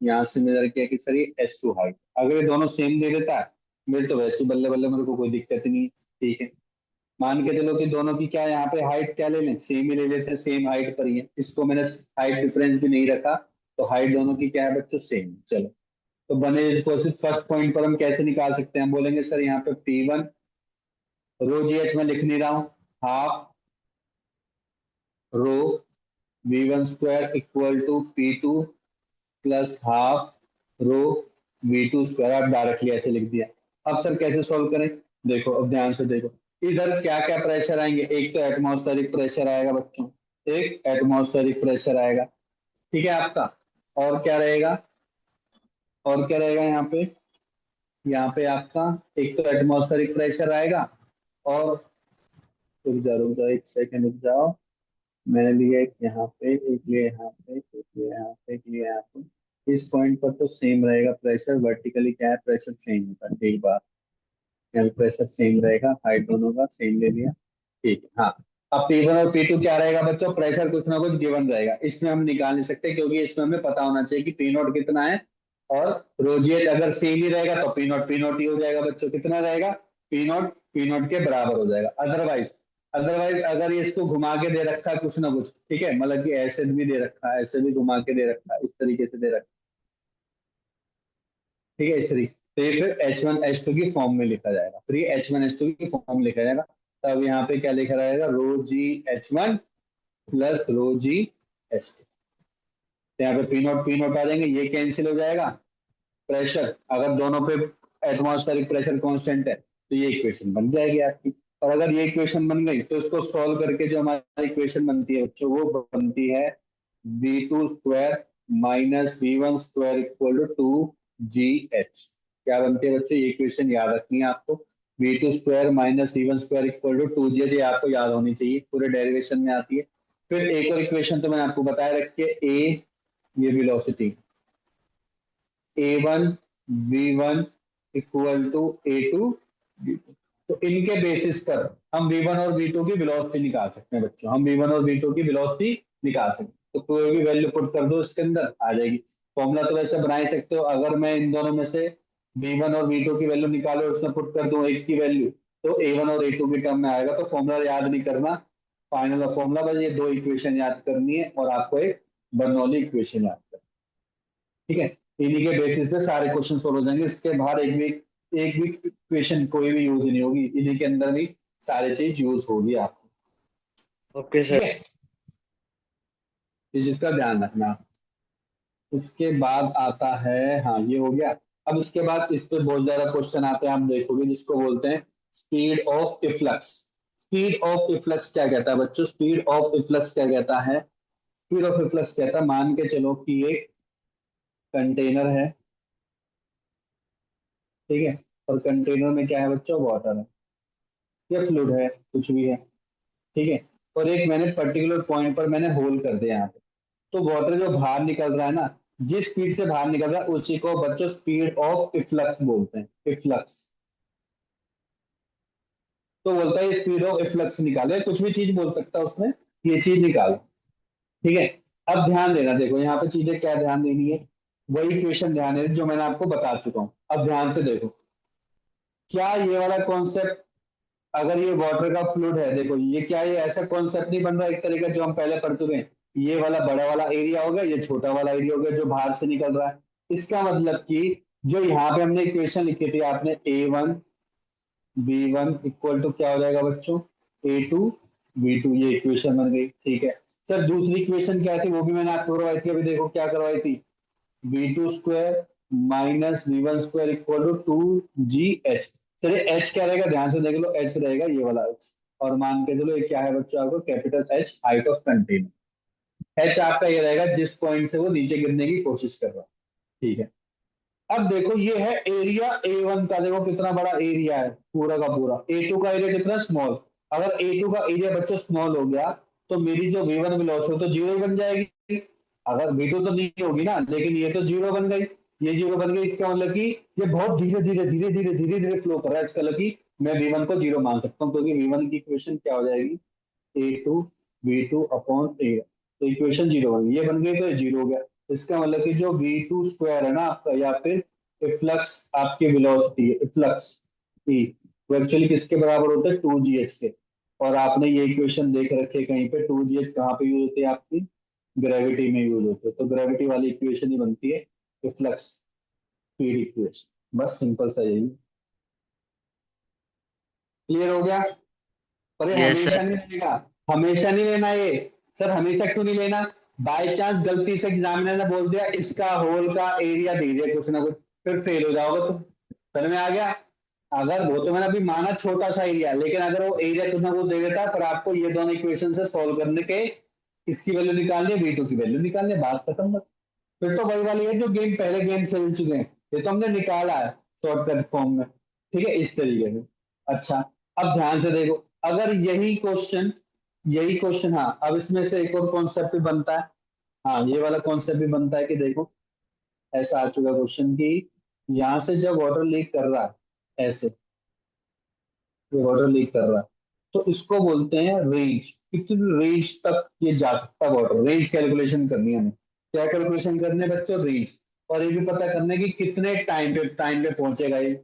यहाँ से मेजर किया कि सर ये H2 हाइट। अगर ये दोनों सेम दे देता है, मेरे तो वैसे ही बल्ले बल्ले, मेरे को कोई दिक्कत ही नहीं है। ठीक है, मान के चलो कि दोनों की क्या, यहाँ पे हाइट क्या ले लें? सेम ही ले लेते हैं, सेम हाइट पर ही है, इसको मैंने हाइट डिफरेंस भी नहीं रखा, तो हाइट दोनों की क्या है बच्चों? सेम। चलो, तो बने इसको फर्स्ट पॉइंट पर हम कैसे निकाल सकते हैं? हम बोलेंगे सर यहाँ पे P1 रो जी एच में लिख नहीं रहा हूँ, half rho V1 square equal to P2 plus half rho V2 square. आप डायरेक्टली ऐसे लिख दिया। अब सर कैसे सॉल्व करें? देखो अब ध्यान से देखो, इधर क्या क्या प्रेशर आएंगे, एक तो एटमॉस्फेरिक प्रेशर आएगा बच्चों, एक एटमॉस्फेरिक प्रेशर आएगा, ठीक है आपका। और क्या रहेगा, और क्या रहेगा यहाँ पे आपका एक तो एटमॉस्फेरिक प्रेशर आएगा, और रुक जाओ एक सेकंड रुक जाओ, मैंने लिया एक यहाँ पे, एक लिया यहाँ पे, एक लिया यहाँ पे, एक लिया यहाँ पे। इस पॉइंट पर तो सेम रहेगा प्रेशर, वर्टिकली क्या है प्रेशर सेम होता है, एक बार यहाँ प्रेशर सेम रहेगा, हाइट दोनों का सेम ले लिया, ठीक है। हाँ, अब P1 और P2 क्या रहेगा बच्चों, प्रेशर कुछ ना कुछ गिवन रहेगा, इसमें हम निकाल नहीं सकते क्योंकि इसमें हमें पता होना चाहिए कि P0 कितना है, और रोजिएट अगर सेम ही रहेगा तो P0 ही हो जाएगा बच्चों, कितना रहेगा P0 के बराबर हो जाएगा। अदरवाइज अदरवाइज अगर ये इसको घुमा के दे रखा है कुछ ना कुछ, ठीक है, मतलब कि ऐसे भी दे रखा है, ऐसे भी घुमा के दे रखा है, इस तरीके से दे रखा है, ठीक है, इस तरीके, तो ये फिर H1H2 की फॉर्म में लिखा जाएगा, फिर ये H1H2 की फॉर्म में लिखा जाएगा। तब यहाँ पे क्या लिखा रहेगा, रो जी H1 प्लस रो जी H2। यहाँ पे P0 आ जाएंगे, ये कैंसिल हो जाएगा, प्रेशर अगर दोनों पे एटमॉस्फेरिक प्रेशर कांस्टेंट है तो ये इक्वेशन बन जाएगी आपकी। और अगर ये इक्वेशन बन गई तो इसको सॉल्व करके जो हमारी इक्वेशन बनती है बच्चों, वो बनती है V2 square minus V1 square equal to 2GH। क्या बनती है बच्चों, ये इक्वेशन याद रखनी है आपको, V2 square minus V1 square equal to 2GH, ये आपको याद होनी चाहिए, पूरे डेरिवेशन में आती है। फिर एक और इक्वेशन तो मैंने आपको बताया रखी है, ए ये velocity A1 V1 equal to A2 V2, तो इनके बेसिस पर हम V1 और V2 की वेलोसिटी निकाल सकते हैं बच्चों, हम V1 और V2 की वेलोसिटी निकाल सकते हैं। तो कोई भी वैल्यू पुट कर दो इसके अंदर आ जाएगी। फॉर्मूला तो वैसे बना ही सकते हो, अगर मैं इन दोनों में से V1 और V2 की वैल्यू निकालो और उसमें पुट कर दूं एक की वैल्यू, तो A1 और A2 की टर्म में आएगा। तो फॉर्मूला याद नहीं करना, फाइनल फॉर्मूला बस ये दो इक्वेशन याद करनी है और आपको एक बर्नौली इक्वेशन याद करनी है, ठीक है। इन्हीं के बेसिस पे सारे क्वेश्चन सोल्व हो जाएंगे, इसके बाहर एक भी क्वेश्चन कोई भी यूज नहीं होगी, इन्हीं के अंदर भी सारी चीज यूज होगी आपको, ओके ठीक सर। है, इस चीज का ध्यान रखना। उसके बाद आता है, हाँ ये हो गया। अब इसके बाद इस पे बहुत ज्यादा क्वेश्चन आते हैं, आप देखोगे, जिसको बोलते हैं speed of efflux. Speed of efflux क्या कहता है बच्चों, स्पीड ऑफ इफ्लक्स क्या कहता है, स्पीड ऑफ इफ्लक्स कहता है, मान के चलो कि एक कंटेनर है, ठीक है, और कंटेनर में क्या है बच्चों, वाटर है या फ्लूइड है, कुछ भी है, ठीक है, और एक मैंने पर्टिकुलर पॉइंट पर मैंने होल कर दिया यहाँ पे, तो वाटर जो बाहर निकल रहा है ना, जिस स्पीड से बाहर निकल रहा है उसी को बच्चों स्पीड ऑफ इफ्लक्स बोलते हैं, इफ्लक्स। तो बोलता है स्पीड ऑफ इफ्लक्स निकालो, कुछ भी चीज बोल सकता है उसमें, ये चीज निकालो, ठीक है। अब ध्यान देना, देखो यहाँ पे चीजें क्या ध्यान देनी है, वही क्वेश्चन ध्यान है जो मैंने आपको बता चुका हूँ। अब ध्यान से देखो, क्या ये वाला कॉन्सेप्ट, अगर ये वाटर का फ्लूइड है, देखो ये क्या, ये ऐसा कॉन्सेप्ट नहीं बन रहा एक तरीका जो हम पहले पढ़ चुके हैं, ये वाला बड़ा वाला एरिया हो गया, ये छोटा वाला एरिया हो गया जो बाहर से निकल रहा है। इसका मतलब कि जो यहाँ पे हमने इक्वेशन लिखी थी आपने, A1 B1 इक्वल टू क्या हो जाएगा बच्चों, A2 B2, ये इक्वेशन बन गई, ठीक है। सर दूसरी इक्वेशन क्या थी, वो भी मैंने आपको करवाई थी, अभी देखो क्या करवाई थी, V2 square minus V1 square equal to 2GH। Sir H क्या रहेगा, ध्यान से देख लो, एच रहेगा ये वाला एच, और मान के चलो ये क्या है बच्चों, आपको capital H, height of container. H आपका ये रहेगा जिस पॉइंट से वो नीचे गिरने की कोशिश कर रहा है, ठीक है। अब देखो ये है एरिया A1 का, देखो कितना बड़ा एरिया है पूरा का पूरा, A2 का एरिया कितना स्मॉल, अगर A2 का एरिया बच्चों स्मॉल हो गया तो मेरी जो V1 वेलोसिटी तो जीरो बन जाएगी, अगर V2 तो नहीं होगी ना, लेकिन ये तो जीरो बन गई, ये जीरो बन गई, इसका मतलब कि ये बहुत धीरे धीरे फ्लो कर रहा है, इसका मतलब कि मैं V1 को जीरो मान सकता हूँ, क्योंकि V1 की इक्वेशन क्या हो जाएगी, A2 V2 अपॉन A, तो इक्वेशन जीरो बन गई, ये बन गई तो ये जीरो हो गया। इसका मतलब कि जो V2 स्क्वायर है ना आपका, या फिर इफ्लक्स आपकी वेलोसिटी है, इफ्लक्स ई, वो एक्चुअली किसके बराबर होता है, 2GH के। और आपने ये इक्वेशन देख रखे है कहीं पे, 2GH कहाँ पे यूज होती है आपकी, ग्रेविटी में यूज होती है, तो ग्रेविटी वाली इक्वेशन ही बनती है इफ्लक्स स्पीड इक्वेशन, बस सिंपल सा यही। क्लियर हो गया, पर ये यस हमेशा सर। नहीं लेगा, हमेशा नहीं लेना ये। सर हमेशा क्यों नहीं लेना, बाय चांस गलती से एग्जामिनर ने बोल दिया इसका होल का एरिया दे दिया कुछ ना कुछ, फिर फेल हो जाओगे तुम, समझ में आ गया। अगर वो तो मैंने अभी माना छोटा सा एरिया, लेकिन अगर वो एरिया कुछ ना कुछ दे देता, पर आपको ये दोनों इक्वेशन से सॉल्व करने के इसकी वैल्यू निकालनी है, V2 की वैल्यू निकालनी है, बात खत्म बस। फिर तो वही वाली है जो गेम पहले गेम खेल चुके हैं, ये तो हमने निकाला है शॉर्टकट फॉर्म में, ठीक है, इस तरीके से। अच्छा, अब ध्यान से देखो, अगर यही क्वेश्चन, हाँ अब इसमें से एक और कॉन्सेप्ट भी बनता है। हाँ, ये वाला कॉन्सेप्ट भी बनता है कि देखो, ऐसा आ चुका क्वेश्चन कि यहाँ से जब वाटर लीक कर रहा है, ऐसे ये वाटर लीक कर रहा है, तो इसको बोलते हैं रेंज। कितनी रेंज तक ये जा सकता है वाटर, रेंज कैलकुलेशन करनी है हमें। क्या कैलकुलेशन करनी है बच्चों? रेंज। और ये भी पता करना है कि कितने टाइम पे पहुंचेगा ये,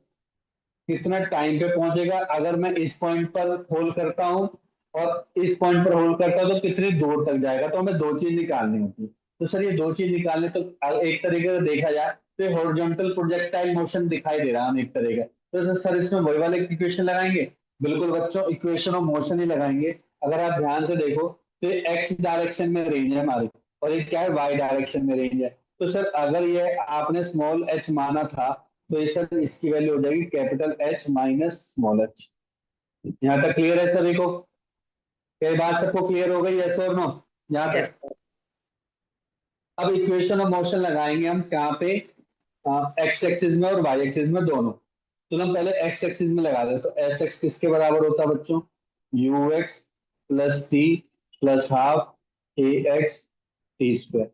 कितना टाइम पे पहुंचेगा। अगर मैं इस पॉइंट पर होल्ड करता हूँ और इस पॉइंट पर होल्ड करता हूँ, तो कितनी दूर तक जाएगा। तो हमें दो चीज निकालनी होती है। तो सर ये दो चीज निकालने, तो एक तरीके से देखा जाए तो हॉरिजॉन्टल प्रोजेक्टाइल मोशन दिखाई दे रहा है हमें एक तरीका। तो सर इसमें वही वाले इक्वेशन लगाएंगे। बिल्कुल बच्चों, इक्वेशन ऑफ मोशन ही लगाएंगे। अगर आप ध्यान से देखो तो एक्स डायरेक्शन में रेंज है हमारी, और ये क्या है, वाई डायरेक्शन में रेंज है। तो सर अगर ये आपने स्मॉल एच माना था, तो ये सर इसकी वैल्यू हो जाएगी capital H minus small H. यहाँ तक क्लियर है सभी को? कई बात सबको क्लियर हो गई, यस और नो? यहाँ यस तक। अब इक्वेशन ऑफ मोशन लगाएंगे हम कहाँ पे? एक्स एक्सिस में और वाई एक्सिस में दोनों। तो हम पहले एक्स एक्सिस में लगा दें, तो एस एक्स किसके बराबर होता है बच्चों? You x plus T plus half A x T square.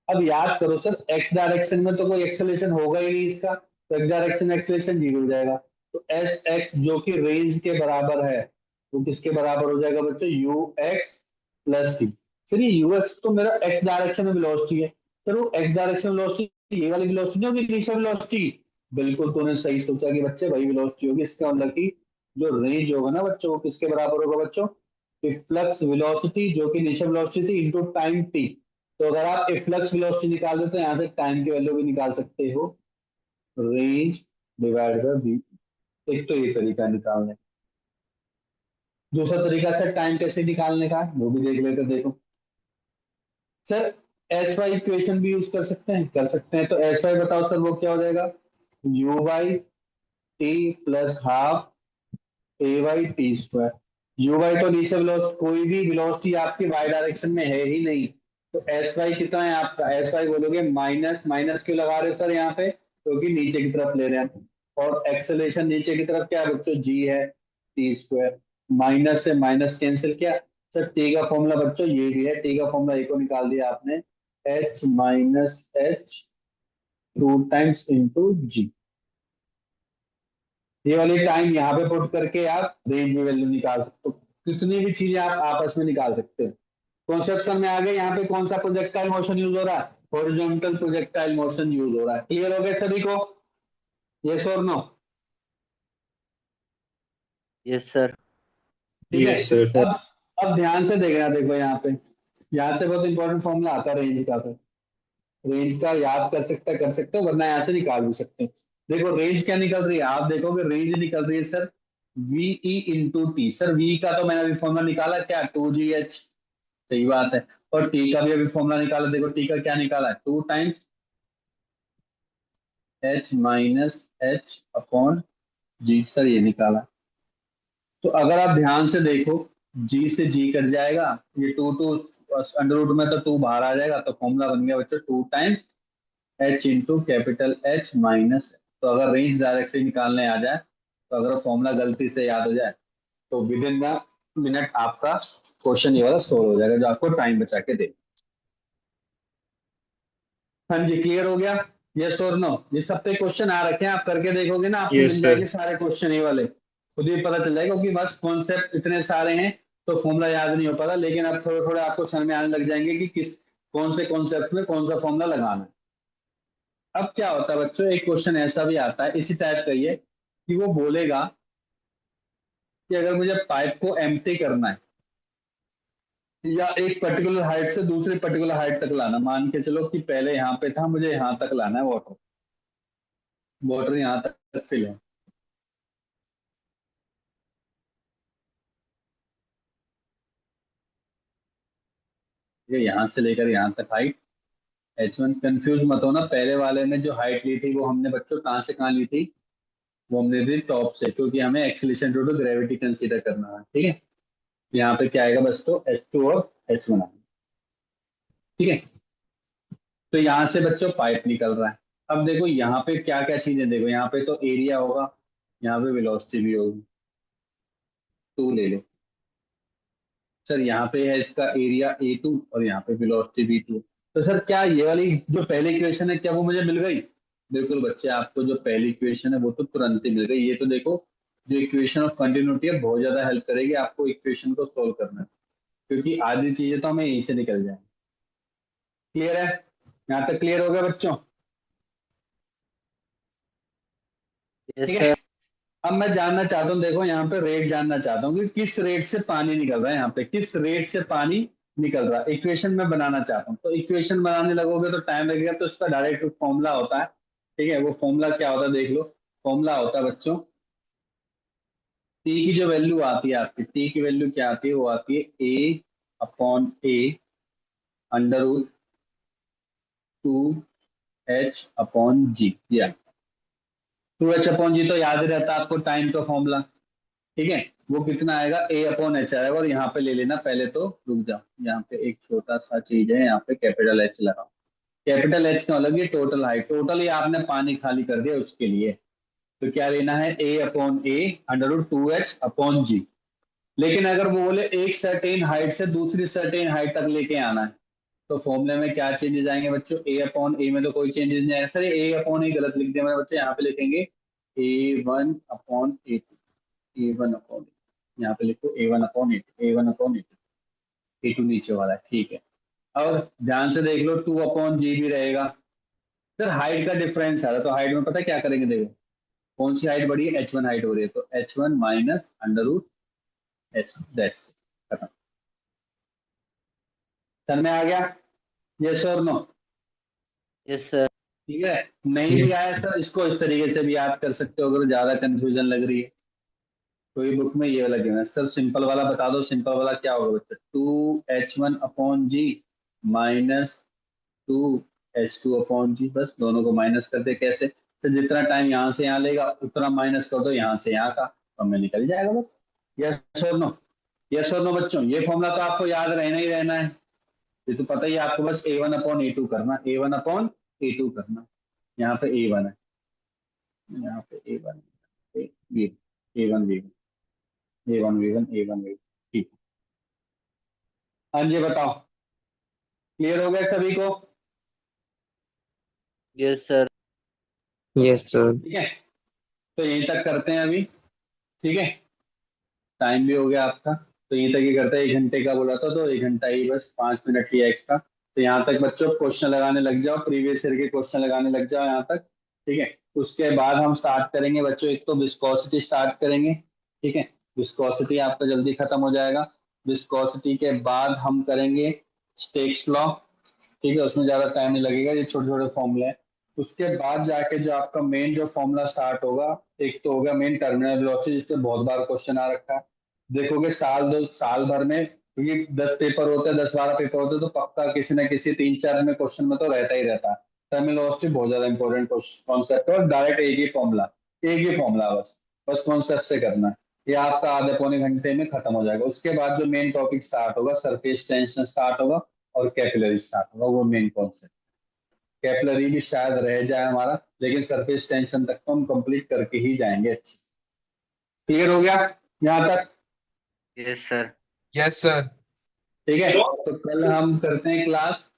अब याद करो सर, एक्स डायरेक्शन में तो कोई एक्सेलेरेशन होगा ही नहीं इसका, तो एक्स डायरेक्शन एक्सेलेरेशन जीरो हो जाएगा। तो एस एक्स जो कि रेंज के बराबर है, वो किसके बराबर हो जाएगा बच्चों? You x plus T. Sir ये यू एक्स तो मेरा एक्स डायरेक्शन में वेलोसिटी है। सर वो एक्स डायरेक्शन वेलोसिटी ये वाली वेलोसिटी नहीं होगी, इनिशियल वेलोसिटी? बिल्कुल तूने सही सोचा कि बच्चे वही वेलोसिटी होगी। इसका मतलब कि जो रेंज होगा ना बच्चों, वो किसके बराबर होगा बच्चों? फ्लक्स वेलोसिटी जो कि इनिशियल वेलोसिटी थी इनटू टाइम टी। तो अगर आप फ्लक्स वेलोसिटी निकाल दो, तो यहाँ से टाइम की वैल्यू भी निकाल सकते हो, रेंज डिवाइड बाय वी। एक तो ये तरीका निकालने। दूसरा तरीका सर टाइम कैसे निकालने का है, वो भी देख लेते, देखो सर। एस वाई इक्वेशन भी यूज कर सकते हैं, तो एस वाई बताओ सर, वो क्या हो जाएगा? U y t plus half a y t square. U y तो नीचे वेलोसिटी, कोई भी वेलोसिटी आपकी वाई डायरेक्शन में है ही नहीं। तो एस वाई कितना है आपका? एस वाई बोलोगे माइनस, माइनस क्यों लगा रहे हो सर यहाँ पे? क्योंकि नीचे की तरफ ले रहे हैं। और एक्सेलेरेशन नीचे की तरफ क्या है बच्चों? जी है, टी स्क्वायर। माइनस से माइनस कैंसिल किया। सर टी का फॉर्मूला बच्चों ये भी है, टी का फॉर्मूला एक को निकाल दिया आपने, H minus H two times into G. ये वाली टाइम यहाँ पे पुट करके आप रेंज में वैल्यू निकाल सकते हो। कितनी भी चीजें आप आपस में निकाल सकते हो। कॉन्सेप्शन में आगे यहाँ पे कौन सा प्रोजेक्टाइल मोशन यूज हो रहा है? हॉरिजॉन्टल प्रोजेक्टाइल मोशन यूज हो रहा है। क्लियर हो गया सभी को? यस और नो? Yes sir. ठीक है। Yes, sir. अब अब ध्यान से देखना, देखो यहाँ से बहुत इंपॉर्टेंट फॉर्मूला आता है रेंज का। फिर रेंज का याद कर सकते हो, वरना यहाँ से निकाल भी सकते हो। देखो रेंज क्या निकल रही है, आप देखोगे रेंज निकल रही है sir v e into t. Sir v का तो मैंने अभी फॉर्मूला निकाला, क्या? 2GH। सही बात है। और टी का भी अभी फॉर्मूला निकाला, देखो टी का क्या निकाला है? 2 times H minus H upon G. Sir ये निकाला। तो अगर आप ध्यान से देखो, जी से जी कट जाएगा, ये टू टू अंडर रूट में तो टू बाहर आ जाएगा, तो फॉर्मूला बन गया बच्चों 2 times H into capital H minus. तो अगर रेंज डायरेक्टली निकालने आ जाए, तो अगर फॉर्मूला गलती से याद हो जाए, तो विद इन द मिनट आपका क्वेश्चन ये वाला सोल्व हो जाएगा, जो आपको टाइम बचा के दे। हाँ जी, क्लियर हो गया? यस और नो? ये सब पे क्वेश्चन आ रखे हैं, आप करके देखोगे ना, आपको मिल Yes, जाएंगे sir. सारे क्वेश्चन ये वाले, खुद ही पता चल जाएगा। क्योंकि बस कॉन्सेप्ट इतने सारे हैं, तो फॉर्मूला याद नहीं हो पाता, लेकिन अब थोड़े थोड़े आपको समझ में आने लग जाएंगे कि किस कौन से कॉन्सेप्ट में कौन सा फॉर्मूला लगाना है। अब क्या होता है बच्चों, एक क्वेश्चन ऐसा भी आता है इसी टाइप का ही है, कि वो बोलेगा कि अगर मुझे पाइप को एम्प्टी करना है, या एक पर्टिकुलर हाइट से दूसरी पर्टिकुलर हाइट तक लाना, मान के चलो कि पहले यहाँ पे था, मुझे यहाँ तक लाना है वाटर, वाटर यहाँ तक फिल है। ये यहाँ से लेकर यहाँ तक हाइट H1। कंफ्यूज मत होना, पहले वाले में जो हाइट ली थी वो हमने बच्चों कहाँ से कहाँ ली थी? वो हमने दी टॉप से, क्योंकि हमें acceleration due to gravity consider करना है। ठीक है, यहाँ पे क्या आएगा बस, तो H2 और H1 आएगा। ठीक है, तो यहाँ से बच्चों पाइप निकल रहा है। अब देखो यहाँ पे क्या क्या चीजें, देखो यहाँ पे तो एरिया होगा, यहाँ पे वेलोसिटी भी होगी, 2 ले लो सर। यहाँ पे है इसका एरिया A2 और यहाँ पे वेलोसिटी V2। तो सर क्या ये वाली जो पहली इक्वेशन है क्या वो मुझे मिल गई? बिल्कुल बच्चे, आपको जो पहली इक्वेशन है वो तो तुरंत ही मिल गई। ये तो देखो जो इक्वेशन ऑफ कंटिन्यूटी है बहुत ज्यादा हेल्प करेगी आपको इक्वेशन को सोल्व करने में, क्योंकि आधी चीजें तो हमें यहीं से निकल जाए। क्लियर है? यहाँ तक क्लियर हो गया बच्चों? यस ठीक है, सर। अब मैं जानना चाहता हूँ, देखो यहाँ पे रेट जानना चाहता हूँ कि किस रेट से पानी निकल रहा है, यहाँ पे किस रेट से पानी निकल रहा है, इक्वेशन में बनाना चाहता हूँ। तो इक्वेशन बनाने लगोगे तो टाइम लगेगा, तो इसका डायरेक्ट फॉर्मूला होता है। ठीक है, वो फॉर्मूला क्या होता है देख लो। फॉर्मूला होता है बच्चों, टी की जो वैल्यू आती है आपकी, टी की वैल्यू क्या आती है, वो आती है A/A अंडर रूट 2H/G। या 2H/G तो याद ही रहता है आपको, टाइम का फॉर्मूला। ठीक है, वो कितना आएगा, A/H आएगा। और यहाँ पे ले लेना पहले, तो रुक जाओ, यहाँ पे एक छोटा सा चीज है, यहाँ पे कैपिटल H लगाओ। कैपिटल H क्यों लगी? टोटल हाइट, टोटल ही आपने पानी खाली कर दिया उसके लिए। तो क्या लेना है, A/A अंडर रूट 2H/G। लेकिन अगर वो बोले एक सर्टेन हाइट से दूसरी सर्टेन हाइट तक लेके आना है, तो फॉर्मूले में क्या चेंजेस आएंगे बच्चों? A/A में तो कोई चेंजेस नहीं आएगा सर। A/A गलत लिख दिया मैंने बच्चों, यहाँ पे लिखेंगे A1/A2। A1/A, यहाँ पे लिखो A1/A2, A1/A2, A2 नीचे वाला है। ठीक है, और ध्यान से देख लो 2/G भी रहेगा। सर हाइट का डिफरेंस आ रहा है, तो हाइट में पता है क्या करेंगे, देखो कौन सी हाइट बढ़ी है, H1 हाइट बढ़ी है, तो H1 minus under root H, that's खत्म। सर में आ गया? यस और नो? Yes sir. ठीक है, नहीं भी आया सर, इसको इस तरीके से भी याद कर सकते हो अगर ज्यादा कंफ्यूजन लग रही है। कोई बुक में ये वाला गिवन है सर, सिंपल वाला बता दो। सिंपल वाला क्या होगा बच्चा, 2H1/G माइनस 2H2/G। बस दोनों को माइनस कर दे। कैसे? तो जितना टाइम यहाँ से यहाँ लेगा उतना माइनस कर दो यहाँ से यहाँ का, तो हमें निकल जाएगा बस। यस और नो? यस और नो बच्चों? ये फॉर्मूला तो आपको याद रहना ही रहना है, ये तो पता ही है आपको। बस A1/A2 करना, A1/A2 करना। यहाँ पे A1 है, यहाँ पे A1, A1 A1 A1 ठीक। हाँ जी बताओ, क्लियर हो गया सभी को? Yes sir. Yes sir. ठीक है, तो यहीं तक करते हैं अभी। ठीक है, टाइम भी हो गया आपका, तो यहीं तक ही करते हैं। 1 घंटे का बोला था, तो 1 घंटा ही बस, 5 मिनट लिया एक्स्ट्रा। तो यहाँ तक बच्चों क्वेश्चन लगाने लग जाओ, प्रीवियस ईयर के क्वेश्चन लगाने लग जाओ यहाँ तक। ठीक है, उसके बाद हम स्टार्ट करेंगे बच्चों, एक तो विस्कोसिटी स्टार्ट करेंगे। ठीक है, विस्कोसिटी आपका जल्दी खत्म हो जाएगा। विस्कोसिटी के बाद हम करेंगे स्टेक्स लॉ। ठीक है, उसमें ज्यादा टाइम नहीं लगेगा, ये छोटे छोटे फॉर्मूले हैं। उसके बाद जाके जो आपका मेन जो फॉर्मूला स्टार्ट होगा, एक तो होगा मेन टर्मिनल वेलोसिटी, जिसपे बहुत बार क्वेश्चन आ रखा है। देखोगे साल भर में, क्योंकि 10 पेपर होते हैं, 10-12 पेपर होते हैं, तो पक्का किसी न किसी 3-4 में क्वेश्चन में तो रहता ही रहता है। टर्मिनल वेलोसिटी बहुत ज्यादा इंपॉर्टेंट कॉन्सेप्ट है, और डायरेक्ट एक ही फॉर्मूला बस, कॉन्सेप्ट से करना है। ये आपका आधे पौने घंटे में खत्म हो जाएगा। उसके बाद जो मेन टॉपिक स्टार्ट होगा, सरफेस टेंशन स्टार्ट होगा और कैपिलरी स्टार्ट होगा, वो मेन कॉन्सेप्ट। कैपिलरी भी शायद रह जाए हमारा, लेकिन सरफेस टेंशन तक तो हम कंप्लीट करके ही जाएंगे। क्लियर हो गया यहाँ तक? Yes sir. Yes sir. ठीक है, तो कल हम करते हैं क्लास